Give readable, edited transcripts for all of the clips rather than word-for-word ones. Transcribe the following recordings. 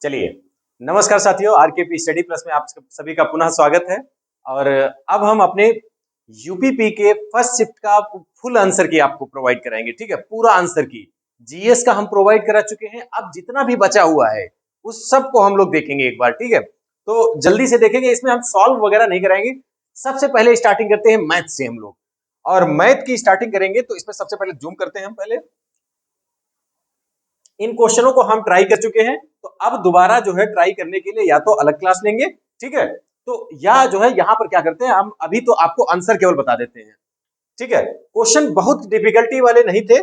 चलिए, नमस्कार साथियों, आरकेपी स्टडी प्लस में आप सभी का पुनः स्वागत है। और अब हम अपने यूपीपी के फर्स्ट शिफ्ट का फुल आंसर की आपको प्रोवाइड कराएंगे। ठीक है, पूरा आंसर की जीएस का हम प्रोवाइड करा चुके हैं। अब जितना भी बचा हुआ है उस सब को हम लोग देखेंगे एक बार। ठीक है, तो जल्दी से देखेंगे। इसमें हम सॉल्व वगैरह नहीं कराएंगे। सबसे पहले स्टार्टिंग करते हैं मैथ से हम लोग, और मैथ की स्टार्टिंग करेंगे तो इसमें सबसे पहले जूम करते हैं हम। पहले इन क्वेश्चनों को हम ट्राई कर चुके हैं, तो अब दोबारा जो है ट्राई करने के लिए या तो अलग क्लास लेंगे, ठीक है, तो या जो है यहां पर क्या करते हैं हम अभी तो आपको आंसर केवल बता देते हैं। ठीक है, क्वेश्चन बहुत डिफिकल्टी वाले नहीं थे,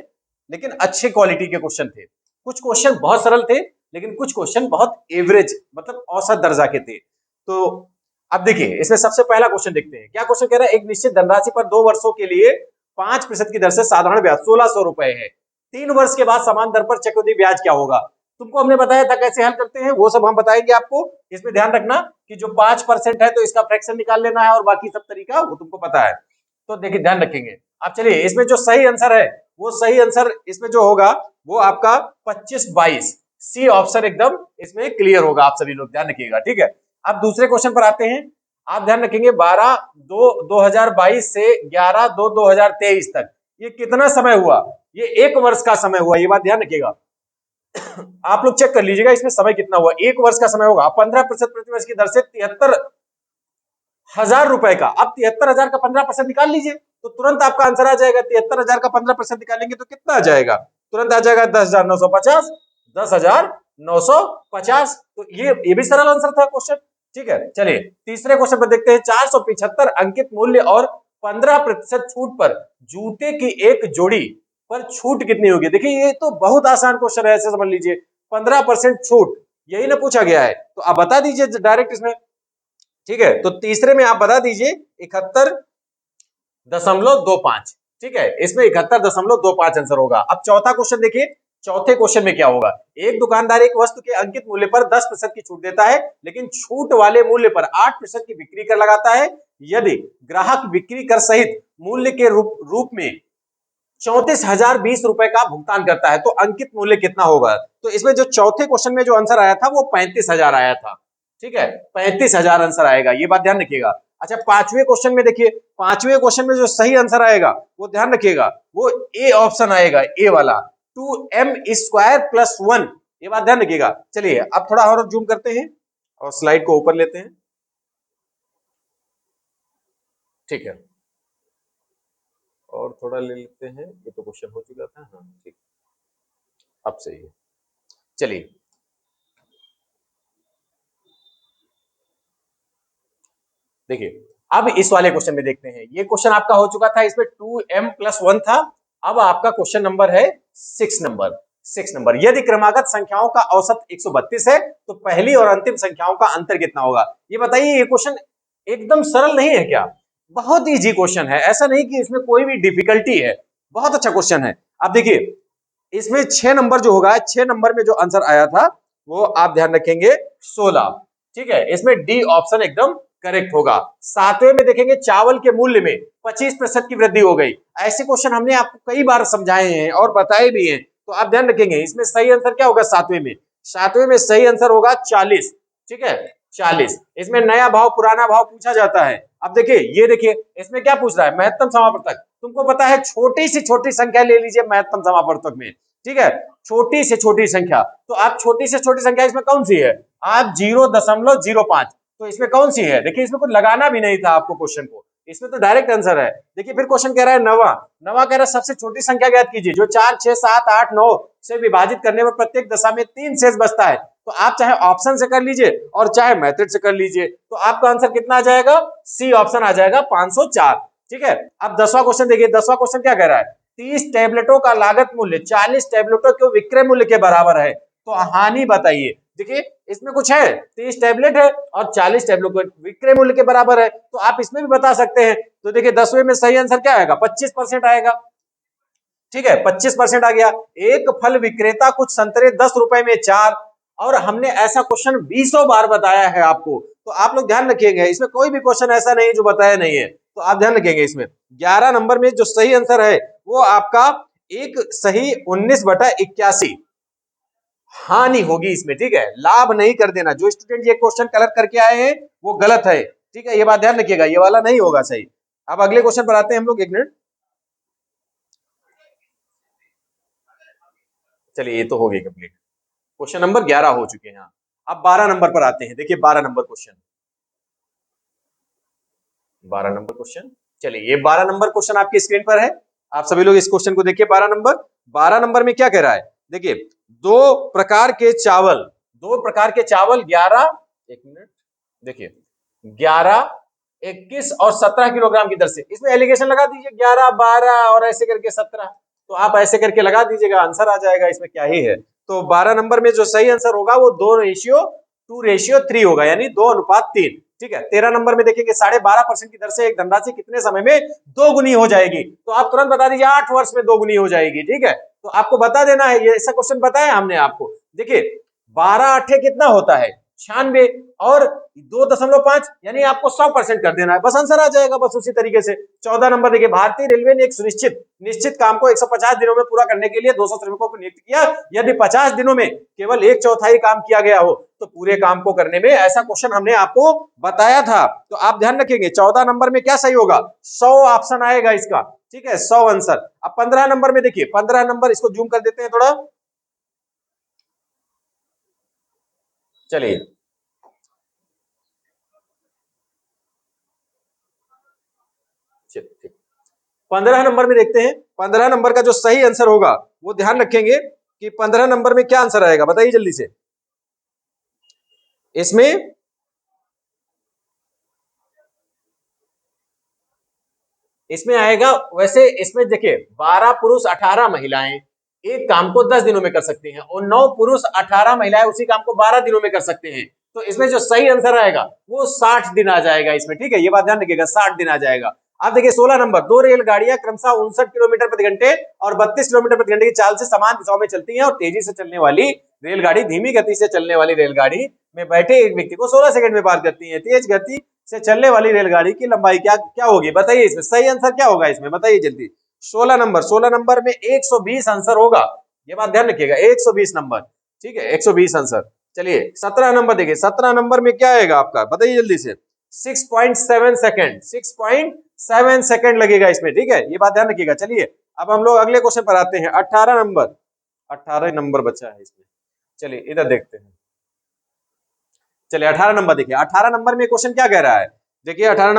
लेकिन अच्छे क्वालिटी के क्वेश्चन थे। कुछ क्वेश्चन बहुत सरल थे, लेकिन कुछ क्वेश्चन बहुत एवरेज मतलब औसत दर्जा के थे। तो अब देखिए, इसमें सबसे पहला क्वेश्चन देखते हैं। क्या क्वेश्चन कह रहा है? एक निश्चित धनराशि पर 2 वर्षों के लिए 5% की दर से साधारण ब्याज 1600 रुपए है। 3 वर्ष के बाद समान दर पर चक्रवृद्धि ब्याज क्या होगा? तुमको हमने बताया था कैसे हल करते हैं, वो सब हम बताएंगे आपको। इसमें ध्यान रखना कि जो 5% है तो इसका फ्रैक्शन निकाल लेना है, और बाकी सब तरीका वो तुमको पता है, तो देखिए ध्यान रखेंगे। अब चलिए, इसमें जो सही आंसर है वो सही आंसर इसमें जो होगा वो आपका 25-22 सी ऑप्शन एकदम इसमें क्लियर होगा। आप सभी लोग ध्यान रखिएगा। ठीक है, अब दूसरे क्वेश्चन पर आते हैं। आप ध्यान रखेंगे 12/2/2022 से 11/2/2023 तक ये कितना समय हुआ? ये 1 वर्ष का समय हुआ, ये बात ध्यान रखिएगा। आप लोग चेक कर लीजिएगा इसमें समय कितना हुआ। 1 वर्ष का समय होगा। 15% प्रतिवर्ष की दर से 73,000 रुपए का। अब 73,000 का 15% निकाल लीजिए तो तुरंत आपका आंसर आ जाएगा। 73,000 का 15% निकालेंगे तो कितना आ जाएगा? तुरंत आ जाएगा 10,950। 10,950। तो ये भी सरल आंसर था क्वेश्चन। ठीक है, चलिए तीसरे क्वेश्चन पर देखते हैं। 475 अंकित मूल्य और 15% छूट पर जूते की एक जोड़ी पर छूट कितनी होगी? देखिए ये तो बहुत आसान क्वेश्चन है, ऐसे समझ लीजिए। 15% छूट यही ना पूछा गया है, तो आप बता दीजिए डायरेक्ट इसमें। ठीक है, तो तीसरे में आप बता दीजिए 71.25। ठीक है, इसमें 71.25 आंसर होगा। अब चौथा क्वेश्चन देखिए। चौथे क्वेश्चन में क्या होगा? एक दुकानदार एक वस्तु के अंकित मूल्य पर 10% की छूट देता है, लेकिन छूट वाले मूल्य पर 8% की बिक्री कर लगाता है। यदि ग्राहक बिक्री कर सहित मूल्य के रूप में 34,020 रुपए का भुगतान करता है तो अंकित मूल्य कितना होगा? तो इसमें जो चौथे क्वेश्चन में जो आंसर आया था वो 35,000 आया था। ठीक है, 35,000 आंसर आएगा, ये बात ध्यान रखिएगा। अच्छा, पांचवें क्वेश्चन में देखिए। पांचवें क्वेश्चन में जो सही आंसर आएगा वो ध्यान रखिएगा, वो ए ऑप्शन आएगा, ए वाला 2m² + 1। ये बात ध्यान रखिएगा। चलिए अब थोड़ा और जूम करते हैं और स्लाइड को ऊपर लेते हैं। ठीक है, और थोड़ा ले लेते हैं। ये तो क्वेश्चन हो चुका था। हाँ ठीक, अब सही है। चलिए देखिए, अब इस वाले क्वेश्चन में देखते हैं। ये क्वेश्चन आपका हो चुका था, इसमें 2m+1 था। अब आपका क्वेश्चन नंबर है 6 नंबर। 6 नंबर, यदि क्रमागत संख्याओं का औसत 132 है तो पहली और अंतिम संख्याओं का अंतर कितना होगा? ये बताइए। ये क्वेश्चन एकदम सरल नहीं है क्या? बहुत इजी क्वेश्चन है, ऐसा नहीं कि इसमें कोई भी डिफिकल्टी है। बहुत अच्छा क्वेश्चन है। आप देखिए, इसमें 6 नंबर जो होगा, 6 नंबर में जो आंसर आया था वो आप ध्यान रखेंगे 16। ठीक है, इसमें डी ऑप्शन एकदम करेक्ट होगा। सातवें में देखेंगे, चावल के मूल्य में 25% की वृद्धि हो गई। ऐसे क्वेश्चन हमने आपको कई बार समझाए हैं और बताए भी हैं, तो आप ध्यान रखेंगे। इसमें सही आंसर क्या होगा? सातवें में, सातवें में सही आंसर होगा 40। ठीक है, 40। इसमें नया भाव पुराना भाव पूछा जाता है। अब देखिए, ये देखिए इसमें क्या पूछ रहा है? महत्तम समापवर्तक। तुमको पता है, छोटी से छोटी संख्या ले लीजिए महत्तम समापवर्तक में। ठीक है, छोटी से छोटी संख्या, तो आप छोटी से छोटी संख्या इसमें कौन सी है? आप 0.05। तो इसमें कौन सी है? देखिए, इसमें कुछ लगाना भी नहीं था आपको क्वेश्चन को, इसमें तो डायरेक्ट आंसर है। देखिए फिर क्वेश्चन कह रहा है नवा। नवा कह रहा है सबसे छोटी संख्या ज्ञात कीजिए जो 4, 6, 7, 8, 9 से विभाजित करने पर प्रत्येक दशा में 3 शेष बचता है। तो आप चाहे ऑप्शन से कर लीजिए और चाहे मेथड से कर लीजिए, तो आपका आंसर कितना आ जाएगा? सी ऑप्शन आ जाएगा, 504। ठीक है, अब 10वां क्वेश्चन देखिए। 10वां क्वेश्चन क्या कह रहा है? 30 टैबलेटों का लागत मूल्य 40 टैबलेटों के विक्रय मूल्य के बराबर है, तो हानि बताइए। देखिए इसमें कुछ है, 30 टैबलेट है और 40 टैबलेट विक्रय मूल्य के बराबर है, तो आप इसमें भी बता सकते हैं। तो देखिए 10वें में सही आंसर क्या आएगा? 25% आएगा। ठीक है, 25% आ गया। एक फल विक्रेता कुछ संतरे 10 रुपए में 4, और हमने ऐसा क्वेश्चन 20 बार बताया है आपको, तो आप लोग ध्यान रखिएगा। इसमें कोई भी क्वेश्चन ऐसा नहीं जो बताया नहीं है, तो आप ध्यान रखेंगे। इसमें 11 नंबर में जो सही आंसर है वो आपका एक सही 19/81। हानि होगी इसमें, ठीक है, लाभ नहीं कर देना। जो स्टूडेंट ये क्वेश्चन कलर करके आए हैं वो गलत है, ठीक है, ये बात ध्यान रखिएगा, ये वाला नहीं होगा सही। अब अगले क्वेश्चन पर आते हैं हम लोग, एक मिनट। चलिए ये तो हो गई कंप्लीट, क्वेश्चन नंबर 11 हो चुके हैं। अब 12 नंबर पर आते हैं, देखिए 12 नंबर क्वेश्चन, 12 नंबर क्वेश्चन। चलिए ये 12 नंबर क्वेश्चन आपकी स्क्रीन पर है, आप सभी लोग इस क्वेश्चन को देखिए। 12 नंबर में क्या कह रहा है, देखिए दो प्रकार के चावल, 11, एक मिनट, देखिए 11, 21 और 17 किलोग्राम की दर से, इसमें एलिगेशन लगा दीजिए 11, 12 और ऐसे करके 17, तो आप ऐसे करके लगा दीजिएगा, आंसर आ जाएगा, इसमें क्या ही है। तो 12 नंबर में जो सही आंसर होगा वो 2:3 होगा, यानी 2:3, ठीक है। 13 नंबर में देखेंगे 12.5% की दर से एक धनराशि कितने समय में दोगुनी हो जाएगी, तो आप तुरंत बता दीजिए 8 वर्ष में दोगुनी हो जाएगी, ठीक है। तो आपको बता देना है, ये ऐसा क्वेश्चन बताया हमने आपको। देखिए 12 8 कितना होता है 96, और 2.5 यानी आपको 100% कर देना है, बस आंसर आ जाएगा, बस उसी तरीके से। 14 नंबर देखिए, भारतीय रेलवे ने एक निश्चित काम को 150 दिनों में पूरा करने के लिए 200 श्रमिकों को नियुक्त किया। यदि 50 दिनों में केवल 1/4 काम किया गया हो तो पूरे काम को करने में, ऐसा क्वेश्चन हमने आपको बताया था। तो आप ध्यान रखेंगे 14 नंबर में क्या सही होगा, 100 ऑप्शन आएगा इसका, ठीक है, 100 आंसर। अब 15 नंबर में देखिए, 15 नंबर इसको जूम कर देते हैं थोड़ा, चलिए 15 नंबर में देखते हैं। 15 नंबर का जो सही आंसर होगा वो ध्यान रखेंगे कि 15 नंबर में क्या आंसर आएगा, बताइए जल्दी से। इसमें आएगा, वैसे इसमें देखिए 12 पुरुष 18 महिलाएं एक काम को 10 दिनों में कर सकते हैं, और 9 पुरुष 18 महिलाएं उसी काम को 12 दिनों में कर सकते हैं। तो इसमें जो सही आंसर आएगा वो 60 दिन आ जाएगा इसमें, ठीक है, ये बात ध्यान रखिएगा, 60 दिन आ जाएगा। अब देखिए 16 नंबर, दो रेलगाड़ियां क्रमशः 59 किलोमीटर प्रति घंटे और 32 किलोमीटर प्रति घंटे की चाल से समान दिशाओं में चलती हैं, और तेजी से चलने वाली रेलगाड़ी धीमी गति से चलने वाली रेलगाड़ी में बैठे एक व्यक्ति को 16 सेकंड में पार करती है। तेज गति से चलने वाली रेलगाड़ी की लंबाई क्या क्या होगी, बताइए इसमें सही आंसर क्या होगा, इसमें बताइए जल्दी। 16 नंबर में 120 आंसर होगा, ये बात ध्यान रखिएगा, 120 नंबर, ठीक है, 120 आंसर। चलिए 17 नंबर देखिए, 17 नंबर में क्या आएगा आपका, बताइए जल्दी से। 6.7 सेकंड, 6.7 सेकंड लगेगा इसमें, ठीक है, ये बात ध्यान रखिएगा। चलिए अब हम लोग अगले क्वेश्चन पर आते हैं, 18 नंबर, 18 नंबर बचा है इसमें, चलिए इधर देखते हैं। चलिए 18 नंबर देखिए, 18 नंबर में क्वेश्चन क्या कह रहा है, देखिए 18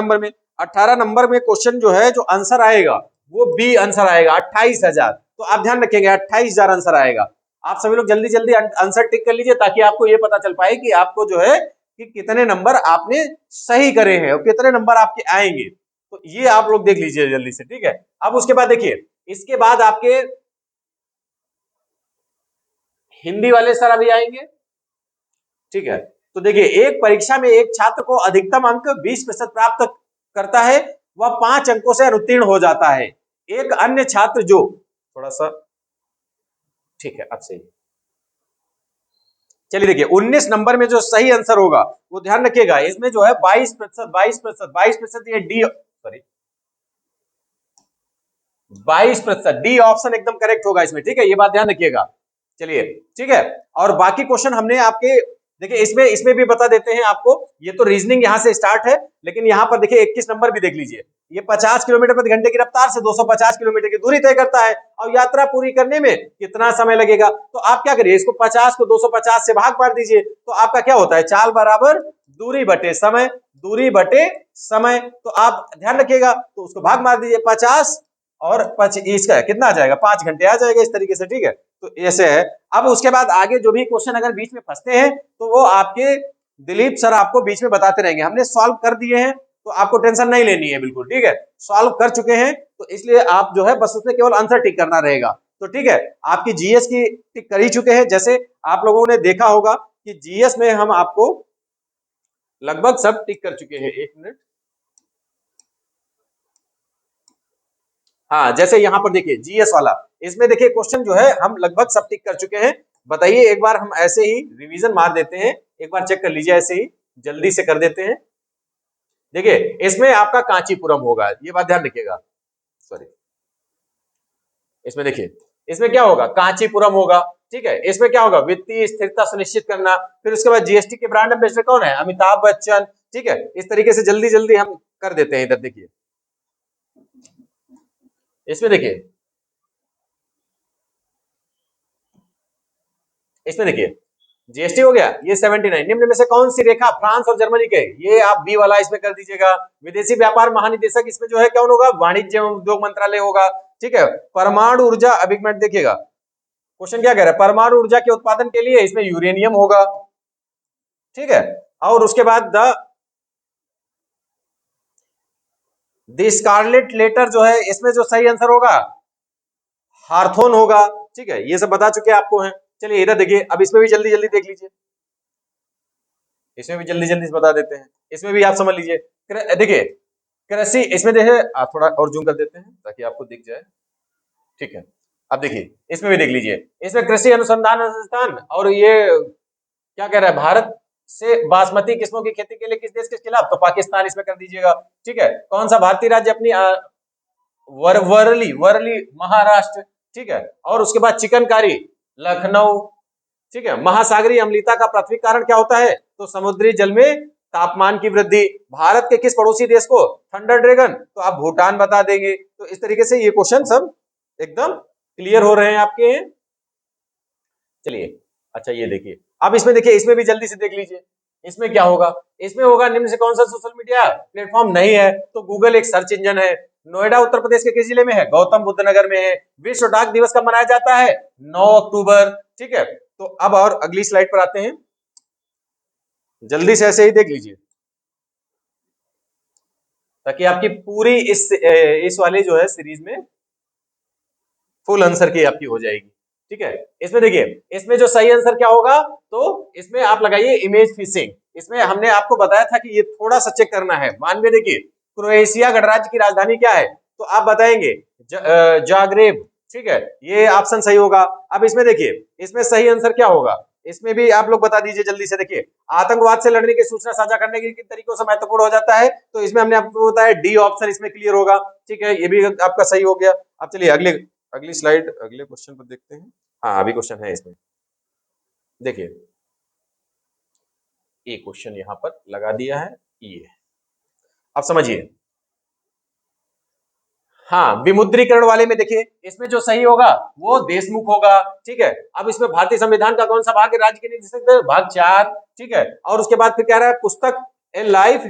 नंबर में क्वेश्चन जो है, जो आंसर आएगा वो बी आंसर आएगा, 28,000। तो आप ध्यान रखेंगे 28,000 आंसर आएगा। आप सभी लोग जल्दी जल्दी आंसर टिक कर लीजिए, ताकि आपको ये पता चल पाए कि आपको जो है कि कितने नंबर आपने सही करे हैं और कितने नंबर आपके आएंगे। तो ये आप लोग देख लीजिए जल्दी से, ठीक है। अब उसके बाद देखिए, इसके बाद आपके हिंदी वाले सर अभी आएंगे, ठीक है। तो देखिए, एक परीक्षा में एक छात्र को अधिकतम अंक 20% प्राप्त करता है, वह 5 अंकों से अनुत्तीर्ण हो जाता है। एक अन्य छात्र जो, थोड़ा सा, ठीक है अब सही। चलिए देखिए 19 नंबर में जो सही आंसर होगा वो ध्यान रखिएगा, इसमें जो है 22%, 22%, ये डी, सॉरी 22%, डी ऑप्शन एकदम करेक्ट होगा इसमें, ठीक है, ये बात ध्यान रखिएगा। चलिए ठीक है, और बाकी क्वेश्चन हमने आपके, देखिए इसमें भी बता देते हैं आपको। ये तो रीजनिंग यहां से स्टार्ट है, लेकिन यहां पर देखिए 21 नंबर भी देख लीजिए। ये 50 किलोमीटर प्रति घंटे की रफ्तार से 250 किलोमीटर की दूरी तय करता है, और यात्रा पूरी करने में कितना समय लगेगा। तो आप क्या करिए, इसको 50 को 250 से भाग मार दीजिए, तो आपका क्या होता है, चाल बराबर दूरी बटे समय, दूरी बटे समय। तो आप ध्यान रखिएगा, तो उसको भाग मार दीजिए, 50 और 25 का कितना आ जाएगा, 5 घंटे आ जाएगा इस तरीके से, ठीक है। तो ऐसे है। अब उसके बाद आगे जो भी क्वेश्चन अगर बीच में फंसते हैं तो वो आपके दिलीप सर आपको बीच में बताते रहेंगे। हमने सॉल्व कर दिए हैं, तो आपको टेंशन नहीं लेनी है, बिल्कुल ठीक है, सॉल्व कर चुके हैं, तो इसलिए आप जो है बस उसमें केवल आंसर टिक करना रहेगा। तो ठीक है, आपकी जीएस की टिक कर ही चुके हैं, जैसे आप लोगों ने देखा होगा कि जीएस में हम आपको लगभग सब टिक कर चुके हैं। एक मिनट, हाँ जैसे यहाँ पर देखिए जीएस वाला, इसमें देखिए क्वेश्चन जो है हम लगभग सब टिक कर चुके हैं। बताइए, एक बार हम ऐसे ही रिवीजन मार देते हैं, एक बार चेक कर लीजिए, ऐसे ही जल्दी से कर देते हैं। देखिए इसमें आपका कांचीपुरम होगा, ये बात ध्यान रखिएगा, सॉरी, इसमें देखिए इसमें क्या होगा, कांचीपुरम होगा। ठीक है, इसमें क्या होगा, वित्तीय स्थिरता सुनिश्चित करना। फिर उसके बाद जीएसटी के ब्रांड एम्बेसडर कौन है, अमिताभ बच्चन। ठीक है, इस तरीके से जल्दी जल्दी हम कर देते हैं। इधर देखिए, इसमें देखिए, इसमें देखिए जीएसटी हो गया, ये 79। निम्न में से कौन सी रेखा फ्रांस और जर्मनी के, ये आप बी वाला इसमें कर दीजिएगा। विदेशी व्यापार महानिदेशक इसमें जो है कौन होगा, वाणिज्य एवं उद्योग मंत्रालय होगा। ठीक है, परमाणु ऊर्जा अभिकमेंट देखिएगा, क्वेश्चन क्या कह रहा है, परमाणु ऊर्जा के उत्पादन के लिए इसमें यूरेनियम होगा। ठीक है, और उसके बाद द स्कारलेट लेटर जो है, इसमें जो सही आंसर होगा हार्थोन होगा। ठीक है, ये सब बता चुके आपको हैं। चलिए इधर देखिए, अब इसमें भी जल्दी जल्दी देख लीजिए, इसमें भी जल्दी जल्दी बता देते हैं। इसमें भी आप समझ लीजिए, देखिए कृषि, इसमें देखिए आप थोड़ा और जूम कर देते हैं ताकि आपको दिख जाए। ठीक है, अब देखिए इसमें भी देख लीजिए, इसमें कृषि अनुसंधान संस्थान, और ये क्या कह रहा है, भारत से बासमती किस्मों की खेती के लिए किस देश के खिलाफ, तो पाकिस्तान इसमें कर दीजिएगा। ठीक है, कौन सा भारतीय राज्य अपनी वर्ली वर्ली महाराष्ट्र। ठीक है, और उसके बाद चिकनकारी लखनऊ। ठीक है, महासागरीय अम्लता का प्राथमिक कारण क्या होता है, तो समुद्री जल में तापमान की वृद्धि। भारत के किस पड़ोसी देश को थंडर ड्रैगन, तो आप भूटान बता देंगे। तो इस तरीके से ये क्वेश्चन सब एकदम क्लियर हो रहे हैं आपके। चलिए, अच्छा ये देखिए, अब इसमें देखिए, इसमें भी जल्दी से देख लीजिए, इसमें क्या होगा, इसमें होगा निम्न से कौन सा सोशल मीडिया प्लेटफॉर्म नहीं है, तो गूगल एक सर्च इंजन है। नोएडा उत्तर प्रदेश के किस जिले में है, गौतम बुद्ध नगर में है। विश्व डाक दिवस कब मनाया जाता है, 9 अक्टूबर। ठीक है, तो अब और अगली स्लाइड पर आते हैं, जल्दी से ऐसे ही देख लीजिए ताकि आपकी पूरी इस वाले जो है सीरीज में फुल आंसर की आपकी हो जाएगी। ठीक है, इसमें देखिए, इसमें जो सही आंसर क्या होगा, तो इसमें आप लगाइए इमेज फिशिंग। इसमें हमने आपको बताया था कि ये थोड़ा सा चेक करना है। मान लीजिए देखिए, क्रोएशिया गणराज्य की राजधानी क्या है, तो आप बताएंगे जाग्रेब। ठीक है, ये ऑप्शन सही होगा। अब इसमें देखिए, इसमें सही आंसर क्या होगा, इसमें भी आप लोग बता दीजिए जल्दी से। देखिए, आतंकवाद से लड़ने की सूचना साझा करने के किन तरीकों से महत्वपूर्ण हो जाता है, तो इसमें हमने आपको बताया डी ऑप्शन इसमें क्लियर होगा। ठीक है, ये भी आपका सही हो गया। अब चलिए अगली स्लाइड, अगले क्वेश्चन पर देखते हैं। हाँ, अभी क्वेश्चन है इसमें, देखिए ये क्वेश्चन यहां पर लगा दिया है, ये अब समझिए। हाँ, विमुद्रीकरण वाले में देखिए, इसमें जो सही होगा वो देशमुख होगा। ठीक है, अब इसमें भारतीय संविधान का कौन सा भाग है, राज्य के निर्देशक, भाग 4। ठीक है, और उसके बाद फिर कह रहा है पुस्तक ए लाइफ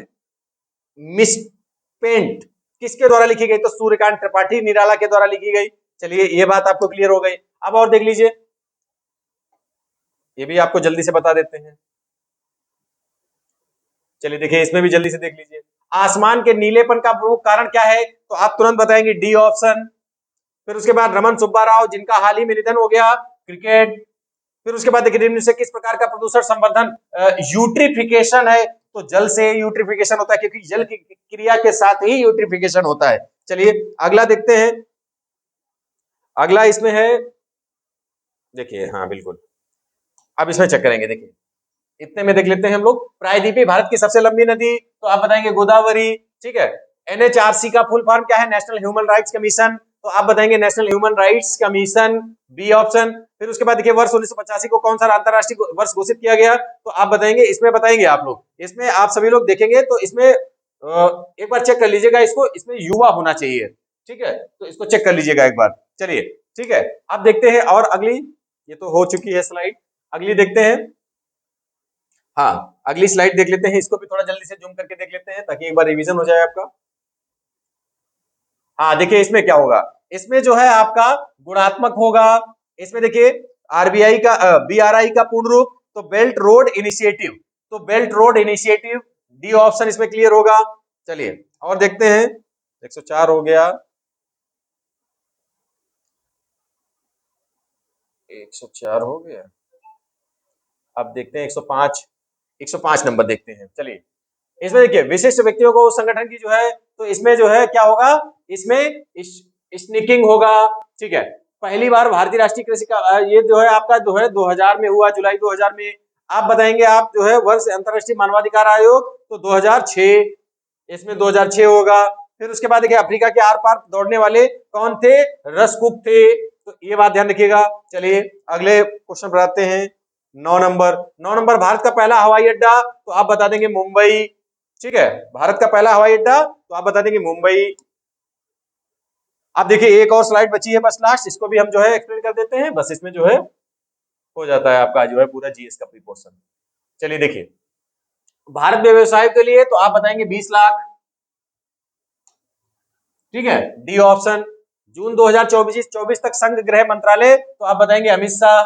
मिसपेंट किसके द्वारा लिखी गई, तो सूर्यकांत त्रिपाठी निराला के द्वारा लिखी गई। चलिए, ये बात आपको क्लियर हो गई। अब और देख लीजिए, ये भी आपको जल्दी से बता देते हैं। चलिए देखिए, इसमें भी जल्दी से देख लीजिए, आसमान के नीलेपन का प्रमुख कारण क्या है, तो आप तुरंत बताएंगे डी ऑप्शन। फिर उसके बाद रमन सुब्बा राव, जिनका हाल ही में निधन हो गया, क्रिकेट। फिर उसके बाद देखिए, निम्न से किस प्रकार का प्रदूषण संवर्धन, यूट्रिफिकेशन है, तो जल से यूट्रिफिकेशन होता है, क्योंकि जल की क्रिया के साथ ही यूट्रिफिकेशन होता है। चलिए अगला देखते हैं, अगला इसमें है, देखिए हाँ बिल्कुल, अब इसमें चेक करेंगे। देखिए, इतने में देख लेते हैं हम लोग, प्रायद्वीपीय भारत की सबसे लंबी नदी, तो आप बताएंगे गोदावरी। ठीक है, एनएचआरसी का फुल फॉर्म क्या है, नेशनल ह्यूमन राइट्स कमीशन, तो आप बताएंगे national human rights commission, B option. फिर उसके बाद देखिए, वर्ष 1985 को कौन सा अंतरराष्ट्रीय वर्ष घोषित किया गया, तो आप बताएंगे, इसमें बताएंगे आप लोग, इसमें आप सभी लोग देखेंगे तो इसमें एक बार चेक कर लीजिएगा इसको, इसमें युवा होना चाहिए। ठीक है, तो इसको चेक कर लीजिएगा एक बार। चलिए ठीक है, अब देखते हैं और अगली, ये तो हो चुकी है स्लाइड, अगली देखते हैं। हाँ, अगली स्लाइड देख लेते हैं, इसको भी थोड़ा जल्दी से जूम करके देख लेते हैं ताकि एक बार रिवीजन हो जाए आपका। हाँ देखिए, इसमें क्या होगा, इसमें जो है आपका गुणात्मक होगा। इसमें देखिए, आरबीआई का बीआरआई का पूर्ण रूप, तो बेल्ट रोड इनिशिएटिव, तो belt road initiative, D option इसमें क्लियर होगा। चलिए और देखते हैं, 104 हो गया, 104 हो गया। अब देखते हैं 105 नंबर देखते हैं। चलिए, इसमें देखिए, विशिष्ट व्यक्तियों को संगठन की जो है, तो इसमें जो है क्या होगा, इसमें स्नीकिंग होगा। ठीक है, पहली बार भारतीय राष्ट्रीय कृषि का ये जो है आपका जो है 2000 में हुआ, जुलाई 2000 में। आप बताएंगे, आप जो है वर्ष अंतरराष्ट्रीय मानवाधिकार आयोग, तो 2006, इसमें 2006 होगा। फिर उसके बाद देखिए, अफ्रीका के आर पार दौड़ने वाले कौन थे, रसकुक थे, तो ये बात ध्यान रखिएगा। चलिए अगले क्वेश्चन पर आते हैं। 9 नंबर भारत का पहला हवाई अड्डा, तो आप बता देंगे मुंबई। ठीक है, भारत का पहला हवाई अड्डा तो आप बता देंगे मुंबई। अब देखिए एक और स्लाइड बची है बस लास्ट, इसको भी हम जो है एक्सप्लेन कर देते हैं, बस इसमें जो है हो जाता है आपका जो है पूरा जीएस का प्री पोर्शन। चलिए देखिए, भारत में व्यवसाय के लिए तो आप बताएंगे 20 लाख। ठीक है, डी ऑप्शन। जून 2024 तक संघ गृह मंत्रालय, तो आप बताएंगे अमित शाह।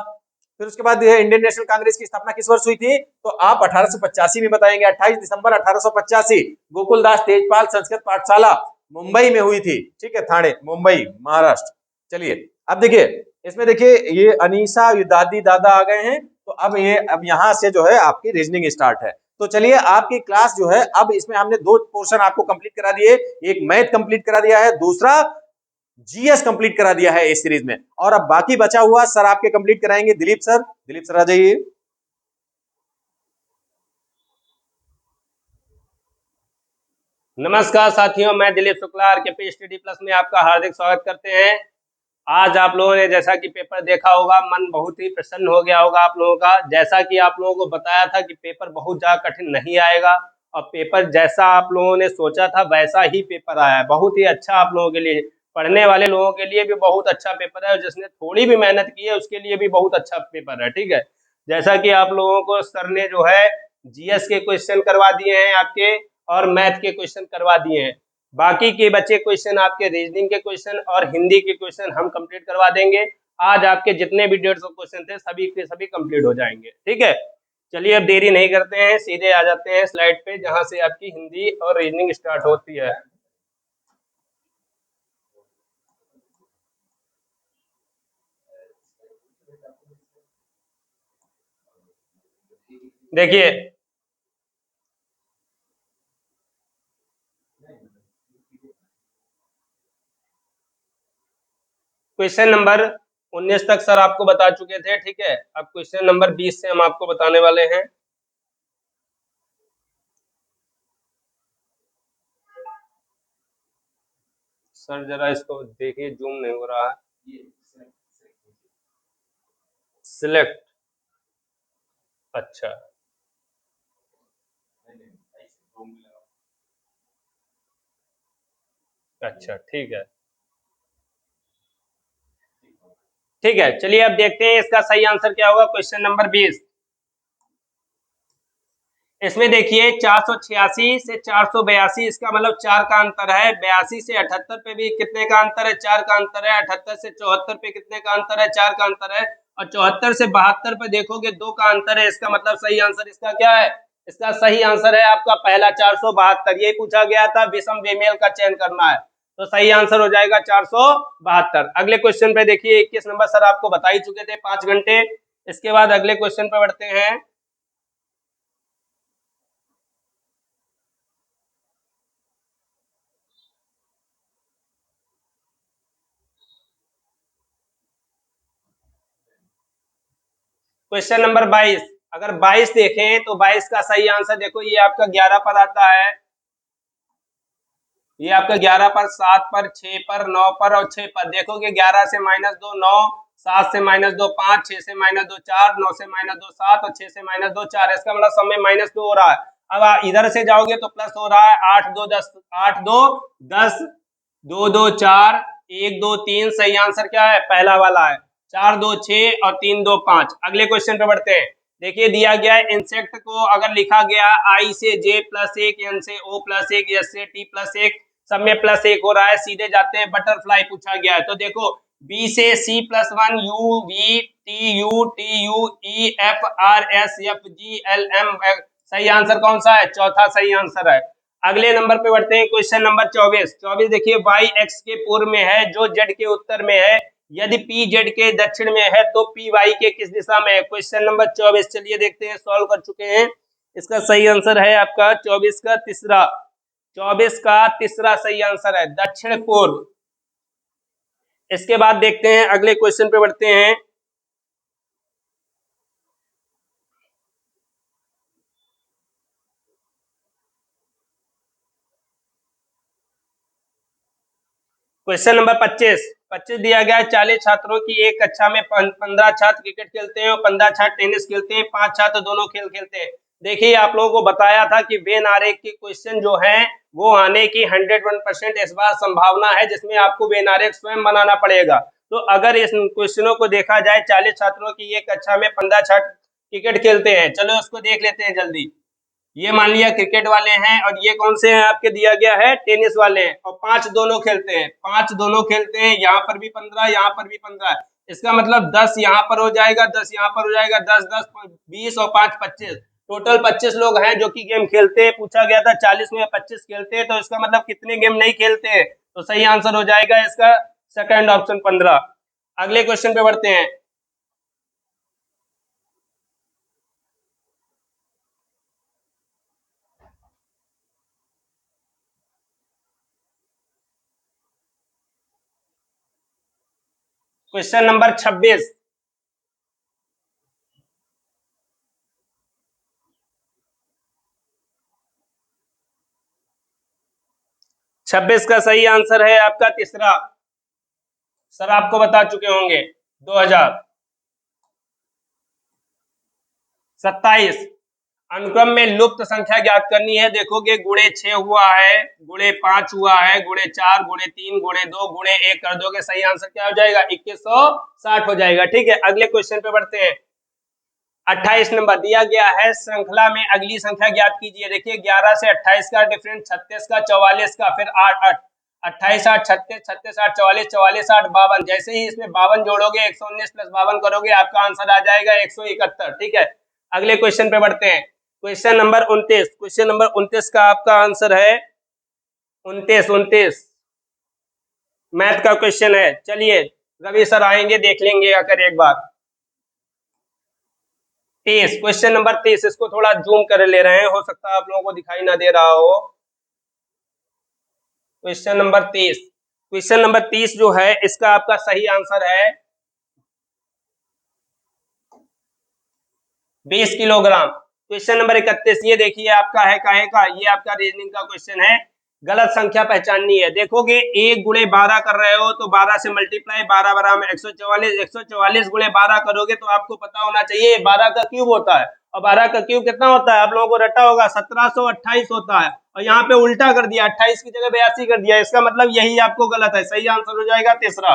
फिर उसके बाद ये इंडियन नेशनल कांग्रेस की स्थापना किस वर्ष हुई थी, तो आप 1885 में बताएंगे, 28 दिसंबर 1885। गोकुलदास तेजपाल संस्कृत पाठशाला मुंबई में हुई थी। ठीक है, थाने मुंबई महाराष्ट्र। चलिए अब देखिए, इसमें देखिए ये अनीसा दादी दादा आ गए हैं, तो अब यहां से जो है आपकी रीजनिंग स्टार्ट है। तो चलिए आपकी क्लास जो है, अब इसमें हमने 2 पोर्शन आपको कंप्लीट करा दिए, एक मैथ कंप्लीट करा दिया है, दूसरा जीएस कंप्लीट करा दिया है इस सीरीज में। और अब बाकी बचा हुआ सर आपके कंप्लीट कराएंगे दिलीप सर। दिलीप सर आ जाइए। नमस्कार साथियों, मैं दिलीप शुक्ला आरकेपी स्टडी प्लस में आपका हार्दिक स्वागत करते हैं। आज आप लोगों ने जैसा कि पेपर देखा होगा, मन बहुत ही प्रसन्न हो गया होगा आप लोगों का। जैसा कि आप लोगों को बताया था कि पेपर बहुत ज़्यादा कठिन नहीं आएगा, और पेपर जैसा आप लोगों ने सोचा था वैसा ही पेपर आया है। बहुत ही अच्छा आप लोगों के लिए, पढ़ने वाले लोगों के लिए भी बहुत अच्छा पेपर है, और जिसने थोड़ी भी मेहनत की है उसके लिए भी बहुत अच्छा पेपर है। ठीक है, जैसा कि आप लोगों को सर ने जो है जीएस के क्वेश्चन करवा दिए हैं आपके, और मैथ के क्वेश्चन करवा दिए हैं। बाकी के बचे क्वेश्चन आपके रीजनिंग के क्वेश्चन और हिंदी के क्वेश्चन हम कंप्लीट करवा देंगे। आज आपके जितने भी 150 क्वेश्चन थे सभी के सभी कंप्लीट हो जाएंगे। ठीक है, चलिए अब देरी नहीं करते हैं, सीधे आ जाते हैं स्लाइड पे जहां से आपकी हिंदी और रीजनिंग स्टार्ट होती है। देखिए क्वेश्चन नंबर 19 तक सर आपको बता चुके थे। ठीक है, अब क्वेश्चन नंबर 20 से हम आपको बताने वाले हैं। सर जरा इसको देखिए, जूम नहीं हो रहा है। सिलेक्ट, अच्छा अच्छा, ठीक है ठीक है। चलिए अब देखते हैं इसका सही आंसर क्या होगा। क्वेश्चन नंबर 20, इसमें देखिए 486 से 482, इसका मतलब 4 का अंतर है। 82 से 78 पे भी कितने का अंतर है, 4 का अंतर है। 78 से 74 पे कितने का अंतर है, 4 का अंतर है। और 74 से 72 पे देखोगे 2 का अंतर है। इसका मतलब सही आंसर इसका क्या है, इसका सही आंसर है आपका पहला 472। ये पूछा गया था विषम बेमेल का चयन करना है, तो सही आंसर हो जाएगा 472। अगले क्वेश्चन पे देखिए 21 नंबर सर आपको बता ही चुके थे 5 घंटे। इसके बाद अगले क्वेश्चन पे बढ़ते हैं। क्वेश्चन नंबर 22, अगर 22 देखें तो 22 का सही आंसर देखो, ये आपका 11 पर आता है। ये आपका 11 पर, 7 पर, 6 पर, 9 पर और 6 पर। देखोगे 11 से -2 9, 7 से -2 5, 6 से -2 4, 9 से -2 7 और 6 से -2 4। इसका मतलब सब में -2 हो रहा है। अब इधर से जाओगे तो प्लस हो रहा है। 8 2 10, 8 2 10, 2 2 4, 1 2 3। सही आंसर क्या है, पहला वाला है। 4 2 6 और 3 2 5। अगले क्वेश्चन पे बढ़ते हैं। देखिए दिया गया है इंसेक्ट को अगर लिखा गया आई से जे प्लस 1, एन से ओ प्लस 1, एस से टी प्लस 1, सब में प्लस 1 हो रहा है। सीधे जाते हैं, बटरफ्लाई पूछा गया है, तो देखो बी से C plus 1, U V T U T U E F R S F G L M. सही आंसर कौन सा है, चौथा सही आंसर है। अगले नंबर पे बढ़ते हैं, क्वेश्चन नंबर 24। देखिए वाई एक्स के पूर्व में है, जो जेड के उत्तर में है, यदि पी जेड के दक्षिण में है तो पी वाई के किस दिशा में है। क्वेश्चन नंबर 24 चलिए देखते हैं, सॉल्व कर चुके हैं। इसका सही आंसर है आपका 24 का तीसरा, 24 का तीसरा सही आंसर है, दक्षिण पूर्व। इसके बाद देखते हैं अगले क्वेश्चन पे बढ़ते हैं। क्वेश्चन नंबर 25, 25 दिया गया है। 40 छात्रों की एक कक्षा में 15 छात्र क्रिकेट खेलते हैं और 15 छात्र टेनिस खेलते हैं, 5 छात्र दोनों खेल खेलते हैं। देखिए आप लोगों को बताया था कि वेन आरेख के क्वेश्चन जो हैं वो आने की 101% इस बार संभावना है, जिसमें आपको वेन आरेख स्वयं बनाना पड़ेगा। तो अगर इस क्वेश्चनों को देखा जाए, 40 छात्रों की एक कक्षा में 15 छात्र क्रिकेट खेलते हैं, चलो उसको देख लेते हैं जल्दी। ये मान लिया क्रिकेट वाले हैं और ये कौन से हैं आपके दिया गया है, टेनिस वाले हैं, और 5 दोनों खेलते हैं, 5 दोनों खेलते हैं, यहाँ पर भी 15, यहाँ पर भी 15, इसका मतलब 10 यहाँ पर हो जाएगा, 10 यहाँ पर हो जाएगा, 10 10 20 और 5 25, टोटल 25 लोग हैं जो कि गेम खेलते हैं। पूछा गया था 40 में 25 खेलते हैं, तो इसका मतलब कितने गेम नहीं खेलते हैं, तो सही आंसर हो जाएगा इसका सेकंड ऑप्शन 15। अगले क्वेश्चन पे बढ़ते हैं। Question number 26। 26 का सही आंसर है आपका तीसरा। सर आपको बता चुके होंगे 2000। 27 अनुक्रम में लुप्त संख्या ज्ञात करनी है। देखोगे गुणे 6 हुआ है, गुणे 5 हुआ है, गुणे 4, गुणे 3, गुणे 2, गुणे 1 कर दोगे, सही आंसर क्या हो जाएगा, 2160 हो जाएगा। ठीक है, अगले क्वेश्चन पे बढ़ते हैं। 28 नंबर दिया गया है, श्रृंखला में अगली संख्या ज्ञात कीजिए। देखिए 11 से 28 का डिफरेंस, 36 का, 44 का, फिर 8 28 8 36 36 8 44 44 8 52। जैसे ही इसमें 52 जोड़ोगे, 119 प्लस 52 करोगे, आपका आंसर आ जाएगा 171। ठीक है, अगले क्वेश्चन पे बढ़ते हैं। Question number 29। क्वेश्चन नंबर 29 का आपका आंसर है 29 मैथ का क्वेश्चन है। चलिए रवि सर आएंगे, देख लेंगे आकर एक बार। 30, क्वेश्चन नंबर 30, इसको थोड़ा जूम कर ले रहे हैं, हो सकता है आप लोगों को दिखाई ना दे रहा हो। क्वेश्चन नंबर 30, क्वेश्चन नंबर 30 जो है इसका आपका सही आंसर है 20 किलोग्राम। क्वेश्चन नंबर 31, ये देखिए आपका है काहे का, ये आपका रीजनिंग का क्वेश्चन है। गलत संख्या पहचाननी है। देखोगे 1 गुणे 12 कर रहे हो तो 12 से मल्टीप्लाई, 12 बराबर 144, 144 गुणे 12 करोगे तो आपको पता होना चाहिए 12 का क्यूब होता है, और 12 का क्यूब कितना होता है, आप लोगों को रटा होगा, 1728 होता है, और यहाँ पे उल्टा कर दिया, 28 की जगह 82 कर दिया, इसका मतलब यही आपको गलत है। सही आंसर हो जाएगा तीसरा।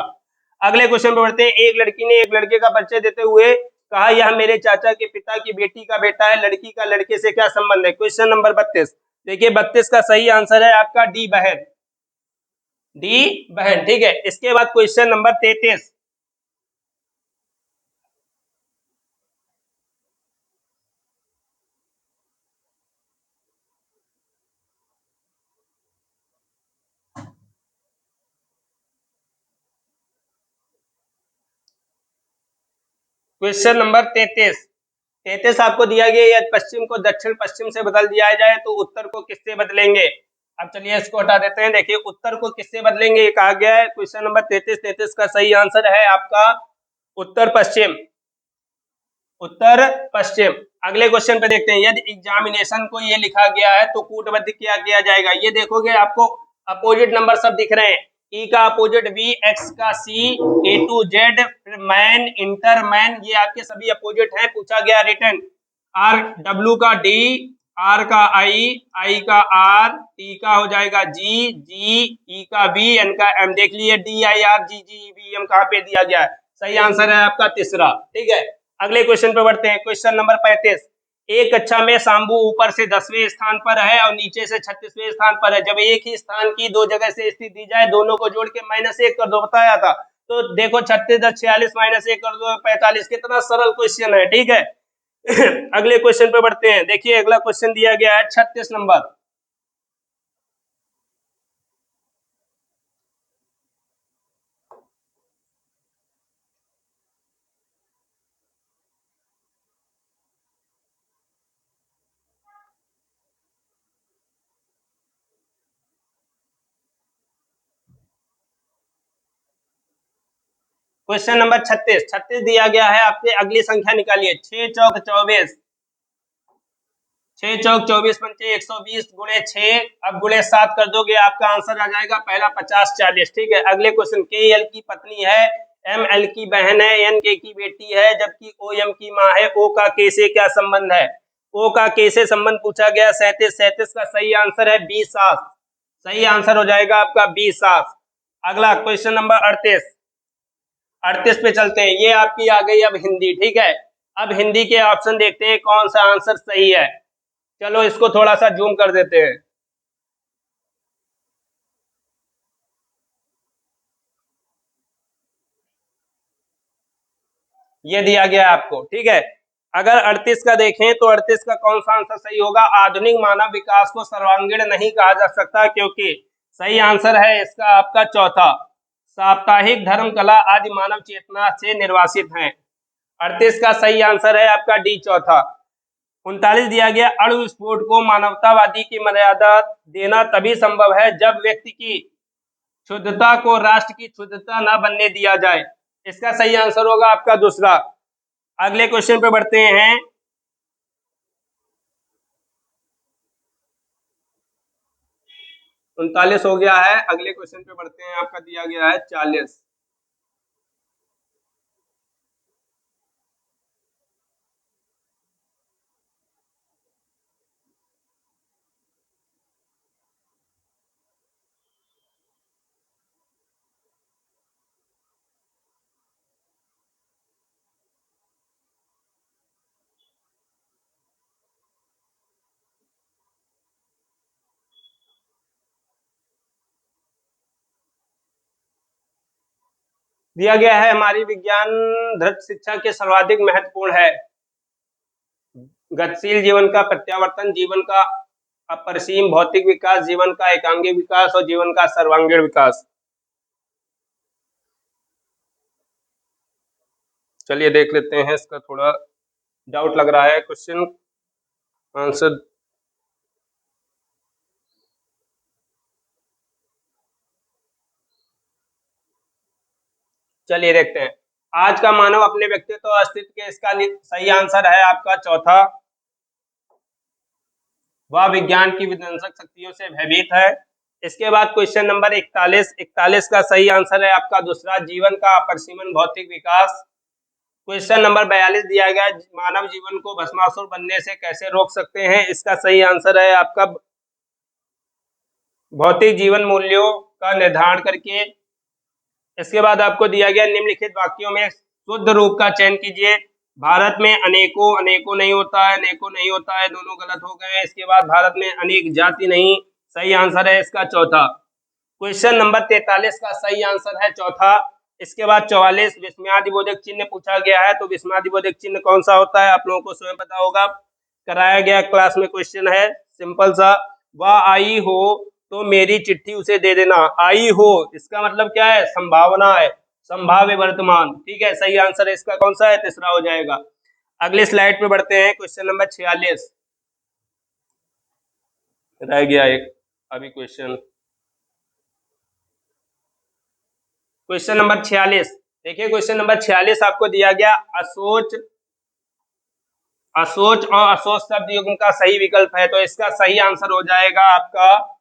अगले क्वेश्चन पे बढ़ते हैं। एक लड़की ने एक लड़के का परिचय देते हुए कहा, यह मेरे चाचा के पिता की बेटी का बेटा है, लड़की का लड़के से क्या संबंध है। Question number 32। देखिए 32 का सही आंसर है आपका डी बहन, डी बहन। ठीक है, इसके बाद क्वेश्चन नंबर 33। Question number 33। 33 आपको दिया गया, यदि पश्चिम को दक्षिण पश्चिम से बदल दिया जाए तो उत्तर को किससे बदलेंगे। अब चलिए इसको हटा देते हैं। देखिए उत्तर को किससे बदलेंगे ये कहा गया है। क्वेश्चन नंबर 33, 33 का सही आंसर है आपका उत्तर पश्चिम, उत्तर पश्चिम। अगले क्वेश्चन पे देखते हैं। यदि एग्जामिनेशन को ये लिखा गया है तो कूटबद्ध क्या किया जाएगा। ये देखोगे आपको अपोजिट नंबर सब दिख रहे हैं, ई का अपोजिट वी, एक्स का सी, ए टू जेड, फिर मैन, इंटर मैन, ये आपके सभी अपोजिट हैं। पूछा गया रिटर्न, आर डब्ल्यू का डी, आर का आई, आई का आर, टी का हो जाएगा जी, जी ई का बी, एन का एम। देख लिए D I R G G B M कहाँ पे दिया गया है। सही आंसर है आपका तीसरा। ठीक है, अगले क्वेश्चन पे बढ़ते हैं। Question number 35। एक कक्षा में शाम्बू ऊपर से 10वें स्थान पर है और नीचे से 36वें स्थान पर है। जब एक ही स्थान की दो जगह से स्थिति दी जाए, दोनों को जोड़ के -1 कर दो, बताया था। तो देखो 36 10 46 -1 कर दो 45। कितना सरल क्वेश्चन है। ठीक है अगले क्वेश्चन पे बढ़ते हैं। देखिए अगला क्वेश्चन दिया गया है 36 नंबर। क्वेश्चन नंबर 36, 36 दिया गया है आपसे। अगली संख्या निकालिए, 6 चौक 24, 6 चौक 24 पंचे 120 गुणे 6, अब गुणे 7 कर दोगे आपका आंसर आ जाएगा पहला 50 40। ठीक है, अगले क्वेश्चन, के एल की पत्नी है, एम एल की बहन है, एन के की बेटी है, जबकि ओ एम की माँ है, ओ का के से क्या संबंध है? ओ का के से संबंध पूछा गया 37, 37 का सही आंसर है 20 सात, सही आंसर हो जाएगा आपका 20 सात। अगला क्वेश्चन नंबर 38, 38 पे चलते हैं, ये आपकी आ गई अब हिंदी। ठीक है, अब हिंदी के ऑप्शन देखते हैं कौन सा आंसर सही है। चलो इसको थोड़ा सा जूम कर देते हैं। ये दिया गया आपको। ठीक है, अगर 38 का देखें तो 38 का कौन सा आंसर सही होगा? आधुनिक मानव विकास को सर्वांगीण नहीं कहा जा सकता, क्योंकि सही आंसर है इसका आपका चौथा, साप्ताहिक धर्म कला आदि मानव चेतना से निर्वासित हैं। 38 का सही आंसर है आपका डी चौथा। 39 दिया गया, अणु विस्फोट को मानवतावादी की मर्यादा देना तभी संभव है जब व्यक्ति की शुद्धता को राष्ट्र की शुद्धता न बनने दिया जाए। इसका सही आंसर होगा आपका दूसरा। अगले क्वेश्चन पे बढ़ते हैं। 39 हो गया है, अगले क्वेश्चन पे बढ़ते हैं, आपका दिया गया है 40। दिया गया है, हमारी विज्ञान धृत शिक्षा के सर्वाधिक महत्वपूर्ण है गतिशील जीवन का प्रत्यावर्तन, जीवन का अपरिसीम भौतिक विकास, जीवन का एकांगिक विकास और जीवन का सर्वांगीण विकास। चलिए देख लेते हैं, इसका थोड़ा डाउट लग रहा है क्वेश्चन आंसर। चलिए देखते हैं, आज का मानव अपने व्यक्तित्व और अस्तित्व के, इसका सही आंसर है आपका चौथा, वह विज्ञान की विध्वंसक शक्तियों से भयभीत है। इसके बाद क्वेश्चन नंबर 41, 41 का सही आंसर है आपका दूसरा, जीवन का अपरिसीमन भौतिक विकास। क्वेश्चन नंबर 42 दिया गया, मानव जीवन को भस्मासुर बनने से कैसे रोक सकते हैं? इसका सही आंसर है आपका भौतिक जीवन मूल्यों का निर्धारण करके। इसके बाद आपको दिया गया, निम्नलिखित वाक्यों में शुद्ध रूप का चयन कीजिए। भारत में अनेकों, अनेकों नहीं होता है, अनेकों नहीं होता है, दोनों गलत हो गए हैं। इसके बाद भारत में अनेक जाति नहीं, सही आंसर है इसका चौथा। क्वेश्चन नंबर 43 का सही आंसर है चौथा। इसके बाद 44, विस्मयादिबोधक चिन्ह पूछा गया है, तो विस्मयादिबोधक चिन्ह कौन सा होता है आप लोगों को स्वयं पता होगा, कराया गया क्लास में क्वेश्चन है, सिंपल सा। वह आई हो तो मेरी चिट्ठी उसे दे देना। आई हो इसका मतलब क्या है? संभावना है, संभाव्य वर्तमान। ठीक है, सही आंसर है इसका कौन सा है? तीसरा हो जाएगा। अगले स्लाइड पे बढ़ते हैं, क्वेश्चन नंबर 46 रह गया एक अभी क्वेश्चन। क्वेश्चन नंबर 46 देखिए, क्वेश्चन नंबर 46 आपको दिया गया, असोच, असोच और असोच शब्द युग्म का सही विकल्प है, तो इसका सही आंसर हो जाएगा आपका,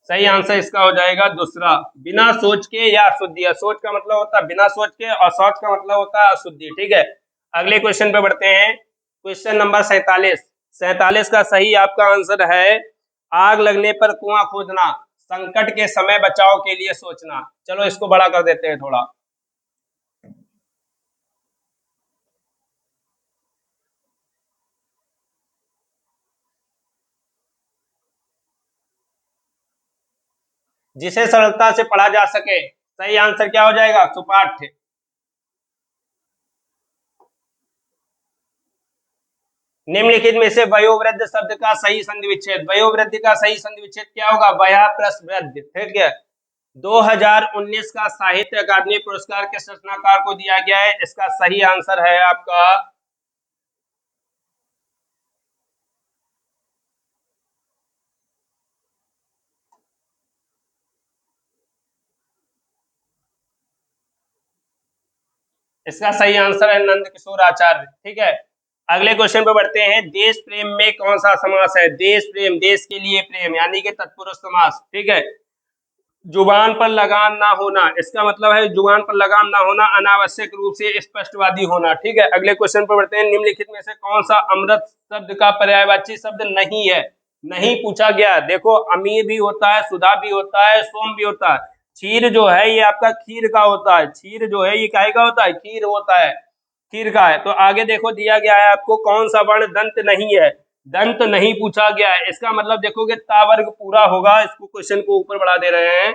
सही आंसर इसका हो जाएगा दूसरा, बिना सोच के या अशुद्धि। सोच का मतलब होता है बिना सोच के और सोच का मतलब होता है अशुद्धि। ठीक है, अगले क्वेश्चन पे बढ़ते हैं, क्वेश्चन नंबर 47, 47 का सही आपका आंसर है, आग लगने पर कुआं खोदना, संकट के समय बचाव के लिए सोचना। चलो इसको बड़ा कर देते हैं थोड़ा। जिसे सरलता से पढ़ा जा सके, सही आंसर क्या हो जाएगा? सुपाठ्य। निम्नलिखित में से वयोवृद्ध शब्द का सही संधि विच्छेद, वयोवृद्ध का सही संधि विच्छेद क्या होगा? वया प्लस वृद्ध। ठीक है, 2019 का साहित्य अकादमी पुरस्कार किस रचनाकार को दिया गया है? इसका सही आंसर है आपका, इसका सही आंसर है नंद किशोर आचार्य। ठीक है, अगले क्वेश्चन पे बढ़ते हैं। देश प्रेम में कौन सा समास है? देश प्रेम, देश के लिए प्रेम, यानी कि तत्पुरुष समास। ठीक है। जुबान पर लगाम ना होना, इसका मतलब है जुबान पर लगाम ना होना, अनावश्यक रूप से स्पष्टवादी होना। ठीक है। अगले क्वेश्चन पर बढ़ते हैं। निम्नलिखित में से कौन सा अमृत शब्द का पर्यायवाची शब्द नहीं है? नहीं पूछा गया। देखो, अमीर भी होता है, सुधा भी होता है, सोम भी होता है। क्षीर जो है ये आपका खीर का होता है। क्षीर जो है ये काहे का होता है? खीर होता है, खीर का है। तो आगे देखो दिया गया है आपको, कौन सा वर्ण दंत नहीं है? दंत नहीं पूछा गया है। इसका मतलब देखोगे ता वर्ग पूरा होगा। इसको क्वेश्चन को ऊपर बढ़ा दे रहे हैं।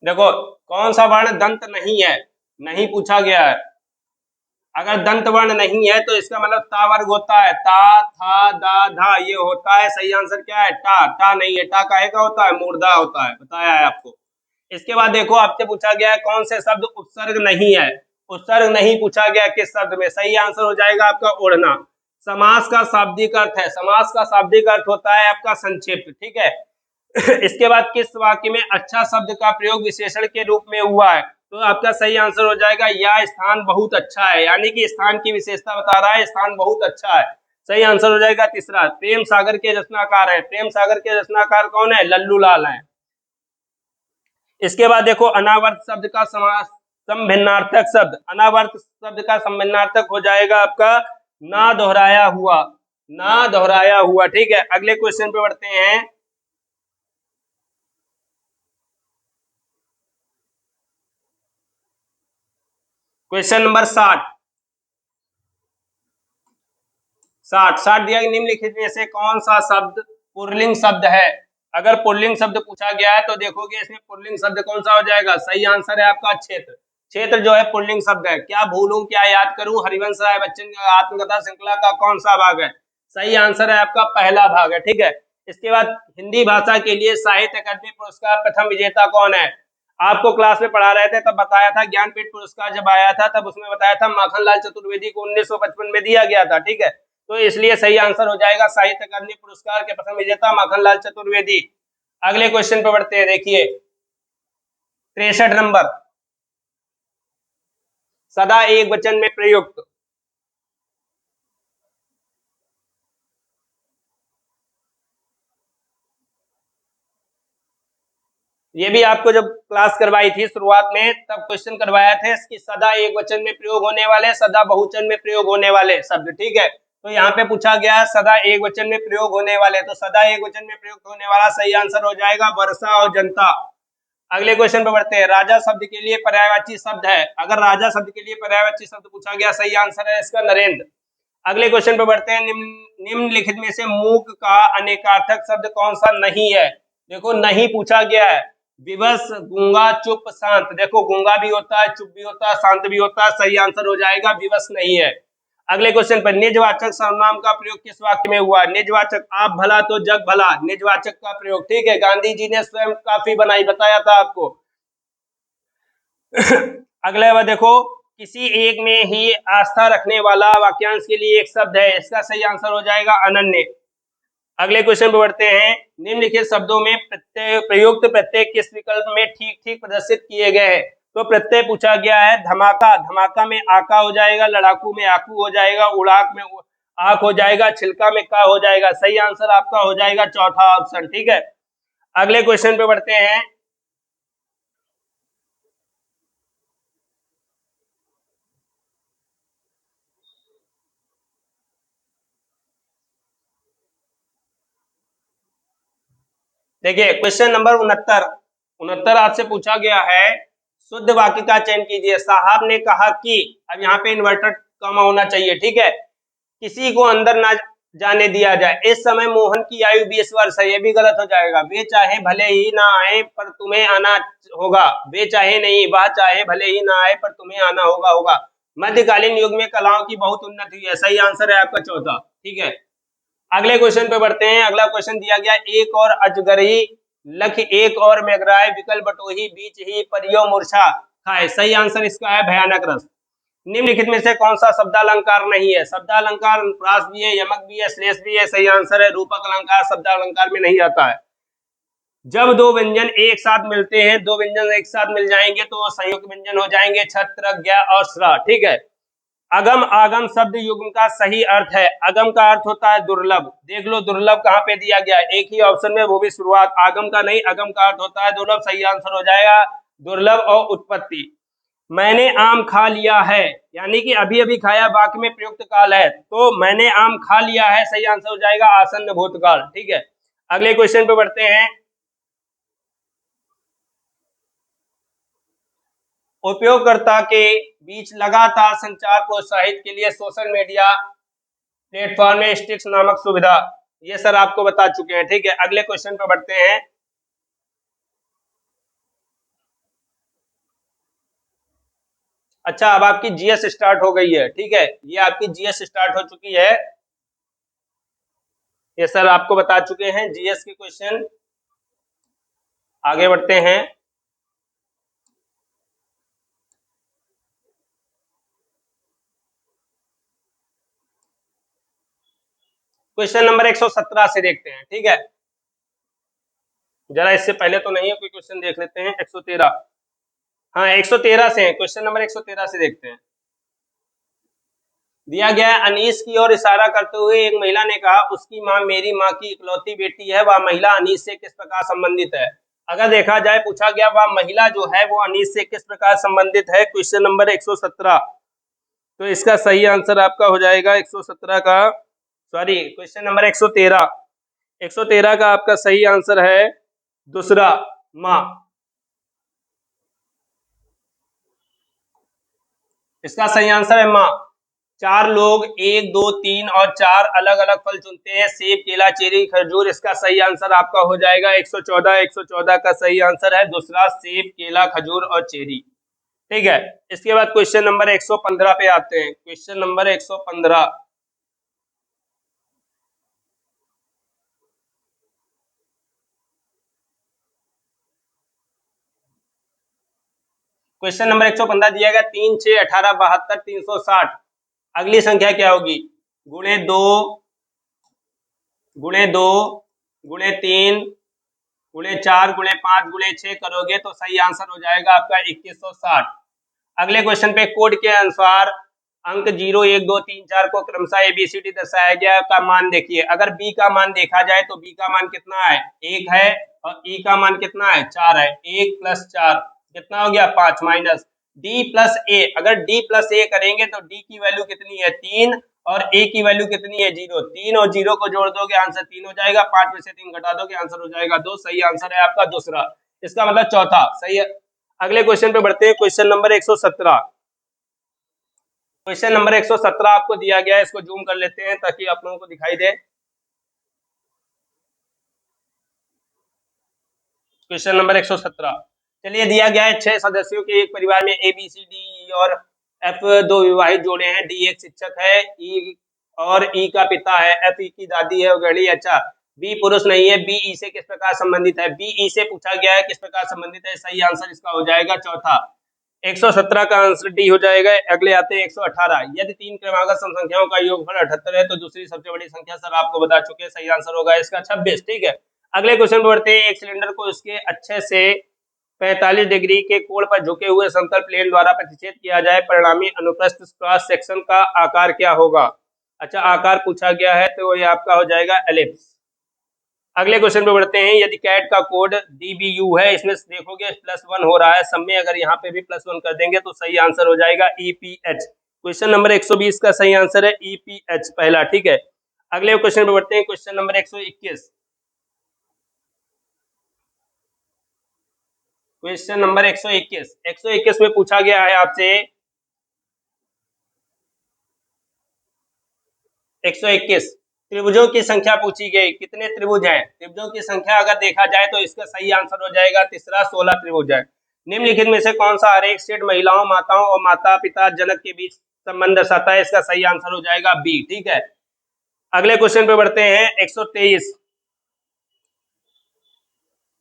देखो, कौन सा वर्ण दंत नहीं है? नहीं पूछा गया है। अगर दंत वर्ण नहीं है तो इसका मतलब ता वर्ग होता है। ता, था, दा, धा ये होता है। सही आंसर क्या है? टा। टा नहीं है। टा काहे का होता है? मूर्धा होता है, बताया है आपको। इसके बाद देखो आपसे पूछा गया है कौन से शब्द उपसर्ग नहीं है? उपसर्ग नहीं पूछा गया किस शब्द में? सही आंसर हो जाएगा आपका ओढ़ना। समास का शाब्दिक अर्थ है, समास का शाब्दिक अर्थ होता है आपका संक्षिप्त। ठीक है। इसके बाद किस वाक्य में अच्छा शब्द का प्रयोग विशेषण के रूप में हुआ है? तो आपका सही आंसर हो जाएगा यह स्थान बहुत अच्छा है, यानी कि स्थान की विशेषता बता रहा है, स्थान बहुत अच्छा है। सही आंसर हो जाएगा तीसरा। प्रेम सागर के रचनाकार है। प्रेम सागर के रचनाकार कौन है? लल्लू लाल है। इसके बाद देखो अनावर्त शब्द का समास समभिन्नार्थक शब्द, अनावर्त शब्द का समभिन्नार्थक हो जाएगा आपका ना दोहराया हुआ। ना दोहराया हुआ। ठीक है। अगले क्वेश्चन पे बढ़ते हैं। Question number 60। 60 दिया गया। निम्नलिखित में से कौन सा शब्द पुल्लिंग शब्द है? अगर पुल्लिंग शब्द पूछा गया है तो देखोगे इसमें पुल्लिंग शब्द कौन सा हो जाएगा? सही आंसर है आपका क्षेत्र। क्षेत्र जो है पुल्लिंग शब्द है। क्या भूलूं क्या याद करूं, हरिवंश राय बच्चन की आत्मकथा श्रृंखला का कौन सा भाग है? सही आंसर है आपका पहला भाग है। ठीक है। इसके बाद हिंदी भाषा के लिए साहित्य अकादमी पुरस्कार प्रथम विजेता कौन है? आपको क्लास में पढ़ा रहे थे तब बताया था, ज्ञानपीठ पुरस्कार जब आया था तब उसमें बताया था माखनलाल चतुर्वेदी को 1955 में दिया गया था। ठीक है। तो इसलिए सही आंसर हो जाएगा साहित्य अकादमी पुरस्कार के प्रथम विजेता माखनलाल चतुर्वेदी। अगले क्वेश्चन पर बढ़ते हैं। देखिए 63 नंबर। सदा एक वचन में प्रयुक्त। ये भी आपको जब क्लास करवाई थी शुरुआत में तब क्वेश्चन करवाया थे कि सदा एक वचन में प्रयोग होने वाले, सदा बहुवचन में प्रयोग होने वाले शब्द। ठीक है। तो यहाँ पे पूछा गया सदा एक वचन में प्रयोग होने वाले, तो सदा एक वचन में प्रयोग होने वाला सही आंसर हो जाएगा वर्षा और जनता। अगले क्वेश्चन पे बढ़ते हैं। राजा शब्द के लिए पर्यायवाची शब्द है। अगर राजा शब्द के लिए पर्यायवाची शब्द पूछा गया, सही आंसर है इसका नरेंद्र। अगले क्वेश्चन पे बढ़ते हैं। निम्नलिखित में से मूक का अनेकार्थक शब्द कौन सा नहीं है? देखो नहीं पूछा गया है। विवश, गूंगा, चुप, शांत। देखो गूंगा भी होता है, चुप भी होता है, शांत भी होता है। सही आंसर हो जाएगा विवश नहीं है। अगले क्वेश्चन पर निजवाचक सर्वनाम का प्रयोग किस वाक्य में हुआ? निजवाचक, आप भला तो जग भला, निजवाचक का प्रयोग। ठीक है। गांधी जी ने स्वयं काफी बनाई, बताया था आपको। अगले बार देखो, किसी एक में ही आस्था रखने वाला वाक्यांश के लिए एक शब्द है। इसका सही आंसर हो जाएगा अनन्य। अगले क्वेश्चन पे बढ़ते हैं। निम्नलिखित शब्दों में प्रयुक्त प्रत्यय किस विकल्प में ठीक ठीक प्रदर्शित किए गए हैं? तो प्रत्यय पूछा गया है धमाका, धमाका में आका हो जाएगा, लड़ाकू में आकू हो जाएगा, उड़ाक में आक हो जाएगा, छिलका में का हो जाएगा। सही आंसर आपका हो जाएगा चौथा ऑप्शन। ठीक है। अगले क्वेश्चन पे बढ़ते हैं। देखिए क्वेश्चन नंबर 69 आपसे पूछा गया है शुद्ध वाक्य का चयन कीजिए। साहब ने कहा कि, अब यहाँ पे इन्वर्टेड कॉमा होना चाहिए। ठीक है। किसी को अंदर ना जाने दिया जाए। इस समय मोहन की आयु 20 वर्ष है। ये भी गलत हो जाएगा। वे चाहे भले ही ना आए पर तुम्हें आना होगा। वे चाहे नहीं, वह चाहे भले ही ना आए पर तुम्हें आना होगा। मध्यकालीन युग में कलाओं की बहुत उन्नति हुई है। सही आंसर है आपका चौथा। ठीक है। अगले क्वेश्चन पे बढ़ते हैं। अगला क्वेश्चन दिया गया एक और अजगरी लख एक और मेघराय विकल बटोही बीच ही परियो मूर्छा खाए। सही आंसर इसका है भयानक रस। निम्नलिखित में से कौन सा शब्दालंकार नहीं है? शब्दालंकार प्रास भी है, यमक भी है, श्लेष भी है, सही आंसर है। रूपक अलंकार शब्दालंकार में नहीं आता है। जब दो व्यंजन एक साथ मिलते हैं, दो व्यंजन एक साथ मिल जाएंगे तो संयुक्त व्यंजन हो जाएंगे, छत्र, ज्ञ और श्र। ठीक है। अगम आगम शब्द युग्म का सही अर्थ है, अगम का अर्थ होता है दुर्लभ। देख लो दुर्लभ कहाँ पे दिया गया है, एक ही ऑप्शन में, वो भी शुरुआत। आगम का नहीं, अगम का अर्थ होता है दुर्लभ। सही आंसर हो जाएगा दुर्लभ और उत्पत्ति। मैंने आम खा लिया है, यानी कि अभी अभी खाया, वाक्य में प्रयुक्त काल है, तो मैंने आम खा लिया है सही आंसर हो जाएगा आसन्न भूतकाल। ठीक है। अगले क्वेश्चन पे बढ़ते हैं। उपयोगकर्ता के बीच लगातार संचार प्रोत्साहित के लिए सोशल मीडिया प्लेटफॉर्म में स्टिक्स नामक सुविधा, ये सर आपको बता चुके हैं। ठीक है। अगले क्वेश्चन पे बढ़ते हैं। अच्छा, अब आपकी जीएस स्टार्ट हो गई है। ठीक है, ये आपकी जीएस स्टार्ट हो चुकी है, ये सर आपको बता चुके हैं जीएस के क्वेश्चन। आगे बढ़ते हैं। क्वेश्चन नंबर 117 से देखते हैं। ठीक है, जरा इससे पहले तो नहीं है कोई क्वेश्चन, देख लेते हैं 113। हाँ 113 से, क्वेश्चन नंबर 113 से देखते हैं। दिया गया है, अनीस की ओर इशारा करते हुए एक महिला ने कहा, उसकी माँ मेरी माँ की इकलौती बेटी है, वह महिला अनीस से किस प्रकार संबंधित है? अगर देखा जाए, पूछा गया वह महिला जो है वो अनीस से किस प्रकार संबंधित है, क्वेश्चन नंबर 117। तो इसका सही आंसर आपका हो जाएगा 117 का, सॉरी क्वेश्चन नंबर 113, 113 का आपका सही आंसर है दूसरा, माँ। इसका सही आंसर है माँ। चार लोग 1, 2, 3 और 4 अलग अलग फल चुनते हैं, सेब, केला, चेरी, खजूर। इसका सही आंसर आपका हो जाएगा 114, 114 का सही आंसर है दूसरा, सेब, केला, खजूर और चेरी। ठीक है। इसके बाद क्वेश्चन नंबर 115 पे आते हैं। क्वेश्चन नंबर 115, क्वेश्चन नंबर 115 दिया गया 3, 6, 18, 72, 360। अगली संख्या क्या होगी? गुणे 2, गुणे 2, गुणे 3, गुणे 4, गुणे 5, गुणे 6 करोगे तो सही आंसर हो जाएगा आपका 2160। अगले क्वेश्चन पे कोड के अनुसार अंक 0, 1, 2, 3, 4 को क्रमशः एबीसीडी दर्शाया गया का मान देखिए। अगर बी का मान देखा जाए तो बी का मान कितना है? 1 है, और ई का मान कितना है? 4 है। 1 + 4 कितना हो गया? 5, माइनस डी प्लस ए। अगर डी प्लस ए करेंगे तो डी की वैल्यू कितनी है? 3, और ए की वैल्यू कितनी है? 0। 3 और 0 को जोड़ दोगे आंसर 3 हो जाएगा, 5 में से 3 घटा दोगे आंसर हो जाएगा 2। सही आंसर है आपका दूसरा, इसका मतलब चौथा सही है। अगले क्वेश्चन पे बढ़ते हैं। क्वेश्चन नंबर 117, क्वेश्चन नंबर 117 आपको दिया गया है, इसको जूम कर लेते हैं ताकि आप लोगों को दिखाई दे। क्वेश्चन नंबर 117, चलिए दिया गया है 6 सदस्यों के एक परिवार में ए बी सी डी और एफ 2 विवाहित जोड़े हैं। डी एक शिक्षक है, ई और ई का पिता है, एफ ई की दादी है और गृहिणी। अच्छा, बी पुरुष नहीं है, बी ई से किस प्रकार संबंधित है? बी ई से पूछा गया है किस प्रकार संबंधित है, सही आंसर इसका हो जाएगा चौथा, 117 का आंसर डी हो जाएगा। अगले आते हैं 118। यदि 3 क्रमागत सम संख्याओं का योगफल 78 है तो दूसरी सबसे बड़ी संख्या सर आपको बता चुके हैं, सही आंसर होगा इसका 26। ठीक है। अगले क्वेश्चन पर बढ़ते हैं। एक सिलेंडर को उसके अच्छे से 45 डिग्री के कोण पर झुके हुए समतल प्लेन द्वारा प्रतिच्छेद किया जाए, परिणामी अनुप्रस्थ क्रॉस सेक्शन का आकार क्या होगा? अच्छा, आकार पूछा गया है तो ये आपका हो जाएगा एलिप्स। अगले क्वेश्चन पे बढ़ते हैं। यदि कैट का कोड DBU है, इसमें देखोगे +1 हो रहा है, सब में अगर यहाँ पे भी +1 कर देंगे तो सही आंसर हो जाएगा EPH। क्वेश्चन नंबर 120 का सही आंसर है EPH पहला। ठीक है। अगले क्वेश्चन पे बढ़ते हैं। क्वेश्चन नंबर 121, क्वेश्चन नंबर 121, 121 में पूछा गया है आपसे 121 त्रिभुजों की संख्या पूछी गई, कितने त्रिभुज हैं? त्रिभुजों की संख्या अगर देखा जाए तो इसका सही आंसर हो जाएगा तीसरा, 16 त्रिभुज है। निम्नलिखित में से कौन सा आरेख सेट महिलाओं, माताओं और माता पिता जनक के बीच संबंध दर्शाता है? इसका सही आंसर हो जाएगा बी। ठीक है। अगले क्वेश्चन पे बढ़ते हैं। 123,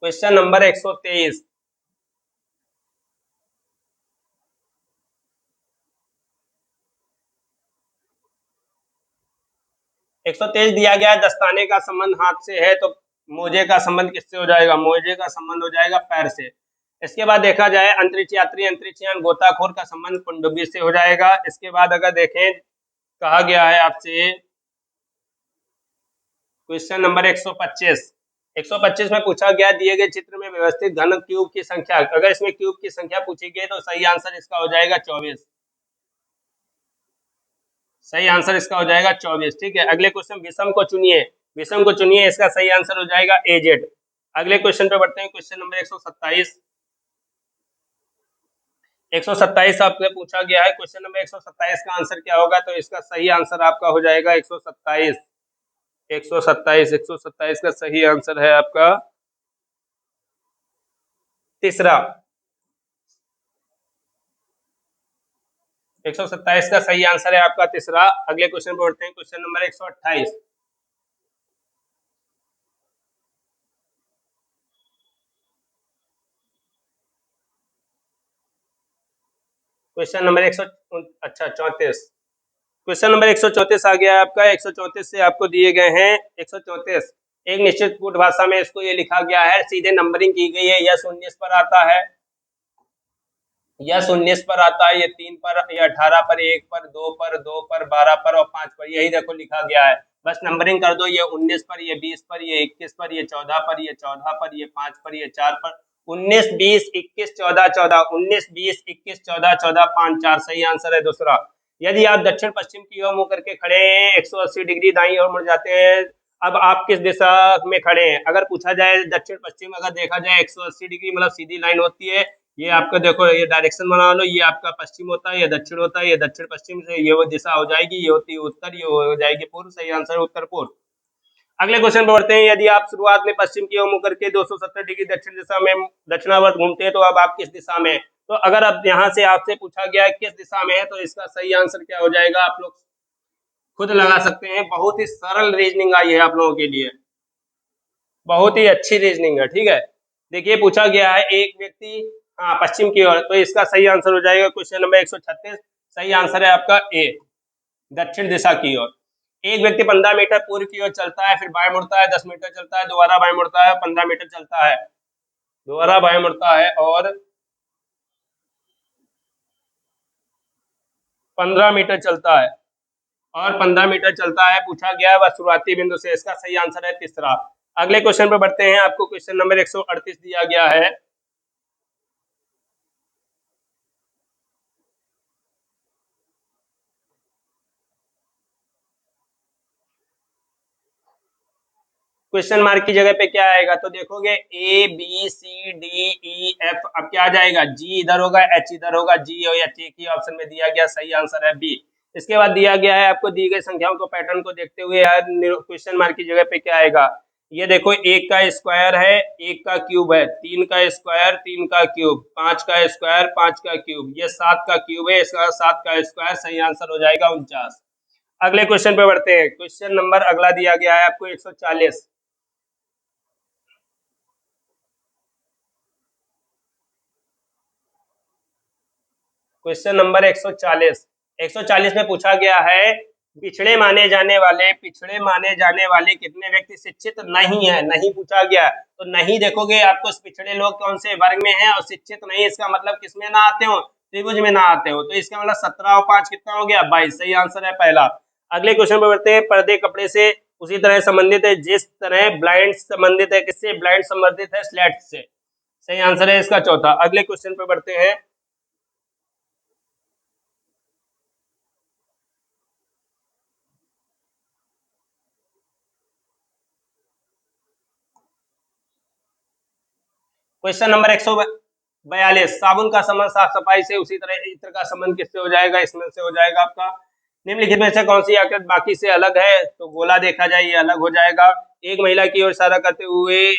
क्वेश्चन नंबर 123, 123 दिया गया है, दस्ताने का संबंध हाथ से है, तो मोजे का संबंध किससे हो जाएगा? मोजे का संबंध हो जाएगा पैर से। इसके बाद देखा जाए अंतरिक्ष यात्री अंतरिक्षयान गोताखोर का संबंध पनडुब्बी से हो जाएगा। इसके बाद अगर देखें, कहा गया है आपसे क्वेश्चन नंबर 125 125 में पूछा गया दिए गए चित्र में व्यवस्थित घन क्यूब की संख्या, अगर इसमें क्यूब की संख्या पूछी गई तो सही आंसर इसका हो जाएगा 24। सही आंसर इसका हो जाएगा 24। ठीक है, अगले क्वेश्चन विषम को चुनिए। विषम को चुनिए, इसका सही आंसर हो जाएगा AZ। अगले क्वेश्चन पे बढ़ते हैं, क्वेश्चन नंबर 127 127 आपसे पूछा गया है। क्वेश्चन नंबर 127 का आंसर क्या होगा? तो इसका सही आंसर आपका हो जाएगा 127 127 का सही आंसर है आपका तीसरा। 127 का सही आंसर है आपका तीसरा। अगले क्वेश्चन पे बढ़ते हैं, question number 128 question number 134 question number 134 आ गया है आपका। 134 से आपको दिए गए हैं 134 एक निश्चित कूट भाषा में इसको ये लिखा गया है, सीधे नंबरिंग की गई है। यह 19 पर आता है, यह 19 पर आता है, ये 3 पर, ये 18 पर, 1 पर, 2 पर, 2 पर, 12 पर और 5 पर, यही देखो लिखा गया है। बस नंबरिंग कर दो, ये 19 पर, ये 20 पर, ये 21 पर, ये 14 पर, ये 14 पर, ये 5 पर, ये 4 पर, 19 20 21 14 14 19 20 21 14 14 5 4 सही आंसर है दूसरा। यदि आप दक्षिण पश्चिम की ओर मुंह करके खड़े हैं, 180 डिग्री दाईं ओर मुड़ जाते हैं, अब आप किस दिशा में खड़े हैं? अगर पूछा जाए दक्षिण पश्चिम, अगर देखा जाए 180 डिग्री मतलब सीधी लाइन होती है, ये आपका देखो ये डायरेक्शन बना लो, ये आपका पश्चिम होता है, ये दक्षिण होता है, ये दक्षिण पश्चिम से ये वो दिशा हो जाएगी, ये होती है उत्तर, ये हो जाएगी पूर्व। सही आंसर है उत्तर पूर्व। अगले क्वेश्चन पे बढ़ते हैं, यदि आप शुरुआत में पश्चिम की ओर मुंह करके 270 डिग्री दक्षिण दिशा में दक्षिणावर्त घूमते हैं, तो अब आप किस दिशा में? तो अगर अब यहाँ से आपसे पूछा गया है किस दिशा में है, तो इसका सही आंसर क्या हो जाएगा? आप लोग खुद लगा सकते हैं। बहुत ही सरल रीजनिंग आई है आप लोगों के लिए, बहुत ही अच्छी रीजनिंग है। ठीक है, देखिए पूछा गया है एक व्यक्ति, हाँ पश्चिम की ओर, तो इसका सही आंसर हो जाएगा क्वेश्चन नंबर 136। सही आंसर है आपका ए, दक्षिण दिशा की ओर। एक व्यक्ति 15 मीटर पूर्व की ओर चलता है, फिर बाएं मुड़ता है, 10 मीटर चलता है, दोबारा बाएं मुड़ता है, 15 मीटर चलता है, दोबारा बाएं मुड़ता है और 15 मीटर चलता है, और 15 मीटर चलता है। पूछा गया है वह शुरुआती बिंदु से, इसका सही आंसर है तीसरा। अगले क्वेश्चन पे बढ़ते हैं, आपको क्वेश्चन नंबर 138 दिया गया है। क्वेश्चन मार्क की जगह पे क्या आएगा? तो देखोगे ABCDEF, अब क्या आ जाएगा? G इधर होगा, H इधर होगा, G और H एक ही ऑप्शन में दिया गया, सही आंसर है बी। इसके बाद दिया गया है आपको दी गई संख्याओं को पैटर्न को देखते हुए क्वेश्चन मार्क की जगह पे क्या आएगा? ये देखो, एक का स्क्वायर है, एक का क्यूब है, 3 का स्क्वायर, 3 का क्यूब, 5 का स्क्वायर, 5 का क्यूब, ये 7 का क्यूब है, इसका 7 का स्क्वायर, सही आंसर हो जाएगा 49। अगले क्वेश्चन पे बढ़ते हैं, क्वेश्चन नंबर अगला दिया गया है आपको 140। क्वेश्चन नंबर 140 140 में पूछा गया है पिछड़े माने जाने वाले कितने व्यक्ति शिक्षित नहीं है? नहीं पूछा गया, तो नहीं देखोगे आपको पिछड़े लोग कौन से वर्ग में हैं, और शिक्षित नहीं इसका मतलब किसमें ना आते हो? त्रिभुज में ना आते हो। तो इसका मतलब 17 और 5 कितना हो गया? 22। सही आंसर है पहला। अगले क्वेश्चन पे बढ़ते हैं, पर्दे कपड़े से उसी तरह संबंधित है जिस तरह ब्लाइंड संबंधित है, किससे? ब्लाइंड संबंधित है स्लेट से। सही आंसर है इसका चौथा। अगले क्वेश्चन पे बढ़ते हैं, क्वेश्चन नंबर 142 साबुन का संबंध साफ सफाई से उसी तरह इत्र का संबंध किससे हो जाएगा? इसमें से हो जाएगा आपका निम्नलिखित में से कौन सी आकृति बाकी से अलग है? तो गोला देखा जाए ये अलग हो जाएगा। एक महिला की ओर इशारा करते हुए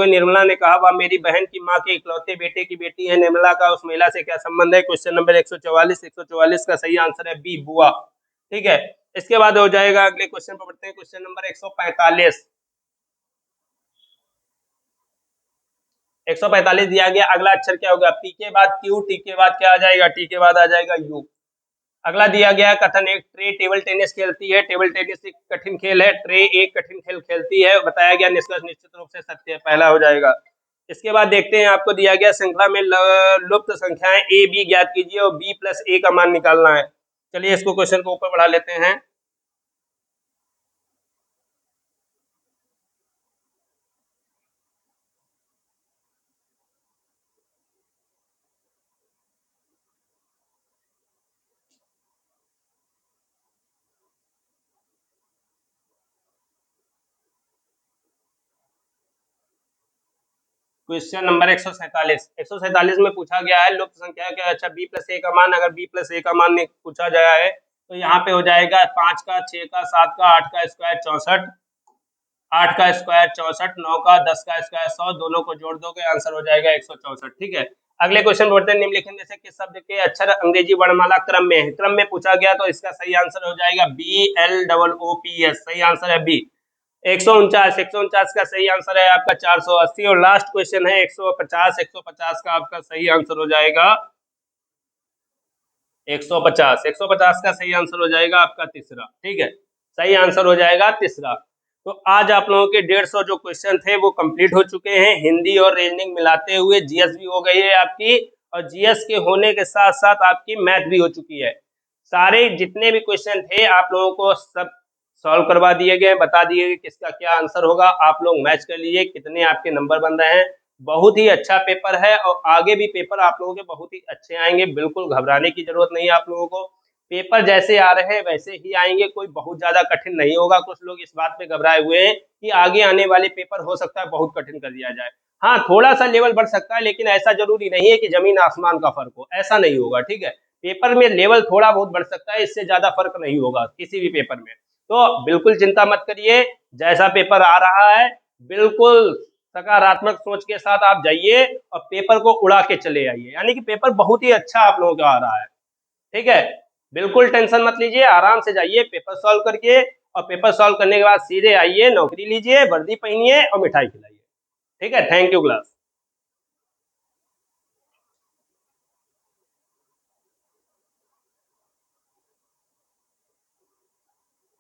निर्मला ने कहा, वह मेरी बहन की माँ के इकलौते बेटे की बेटी है। निर्मला का उस महिला से क्या संबंध है? क्वेश्चन नंबर 144 का सही आंसर है बी, बुआ। ठीक है, इसके बाद हो जाएगा, अगले क्वेश्चन पर बढ़ते हैं, क्वेश्चन नंबर 145 145 दिया गया। अगला अक्षर क्या होगा? पी के बाद क्यू, टी के बाद क्या आ जाएगा? टी के बाद आ जाएगा यू। अगला दिया गया कथन, एक ट्रे टेबल टेनिस खेलती है। टेबल टेनिस एक कठिन खेल है, ट्रे एक कठिन खेल खेलती है। बताया गया निष्कर्ष निश्चित रूप से सत्य है, पहला हो जाएगा। इसके बाद देखते हैं, आपको दिया गया श्रृंखला में लुप्त संख्याएं ए बी ज्ञात कीजिए और बी प्लस ए का मान निकालना है। चलिए इसको क्वेश्चन को ऊपर बढ़ा लेते हैं। क्वेश्चन नंबर 147 में पूछा गया है लुप्त संख्या क्या है। अच्छा, बी प्लस ए का मान, अगर बी प्लस ए का मान पूछा गया है तो यहाँ पे हो जाएगा 5 का, 6 का, 7 का, 8 का स्क्वायर 64, 8 का स्क्वायर 64, 9 का, 10 का स्क्वायर 100, दोनों को जोड़ दोगे आंसर हो जाएगा 164। ठीक है, अगले क्वेश्चन बढ़ते हैं। निम्नलिखित में से किस शब्द के अक्षर अंग्रेजी वर्णमाला क्रम में है? क्रम में पूछा गया तो इसका सही आंसर हो जाएगा BLOOPS, सही आंसर है बी। 149 का सही आंसर है आपका 480 और लास्ट क्वेश्चन है 150 का आपका सही आंसर हो जाएगा 150 का सही आंसर हो जाएगा आपका तीसरा। ठीक है, सही आंसर हो जाएगा तीसरा। तो आज आप लोगों के 150 जो क्वेश्चन थे वो कंप्लीट हो चुके हैं। हिंदी और रीजनिंग मिलाते हुए जीएस भी हो गई है आपकी, और जीएस के होने के साथ साथ आपकी मैथ भी हो चुकी है। सारे जितने भी क्वेश्चन थे आप लोगों को सब सॉल्व करवा दिए गए, बता दिए गए किसका क्या आंसर होगा। आप लोग मैच कर लीजिए कितने आपके नंबर बन रहे हैं। बहुत ही अच्छा पेपर है और आगे भी पेपर आप लोगों के बहुत ही अच्छे आएंगे, बिल्कुल घबराने की जरूरत नहीं है आप लोगों को। पेपर जैसे आ रहे हैं वैसे ही आएंगे, कोई बहुत ज्यादा कठिन नहीं होगा। कुछ लोग इस बात पे घबराए हुए हैं कि आगे आने वाले पेपर हो सकता है बहुत कठिन कर दिया जाए। हाँ, थोड़ा सा लेवल बढ़ सकता है, लेकिन ऐसा जरूरी नहीं है कि जमीन आसमान का फर्क हो, ऐसा नहीं होगा। ठीक है, पेपर में लेवल थोड़ा बहुत बढ़ सकता है, इससे ज्यादा फर्क नहीं होगा किसी भी पेपर में। तो बिल्कुल चिंता मत करिए, जैसा पेपर आ रहा है बिल्कुल सकारात्मक सोच के साथ आप जाइए और पेपर को उड़ा के चले आइए। यानी कि पेपर बहुत ही अच्छा आप लोगों का आ रहा है। ठीक है, बिल्कुल टेंशन मत लीजिए, आराम से जाइए पेपर सॉल्व करके, और पेपर सॉल्व करने के बाद सीधे आइए, नौकरी लीजिए, वर्दी पहनिए और मिठाई खिलाइए। ठीक है, थैंक यू क्लास।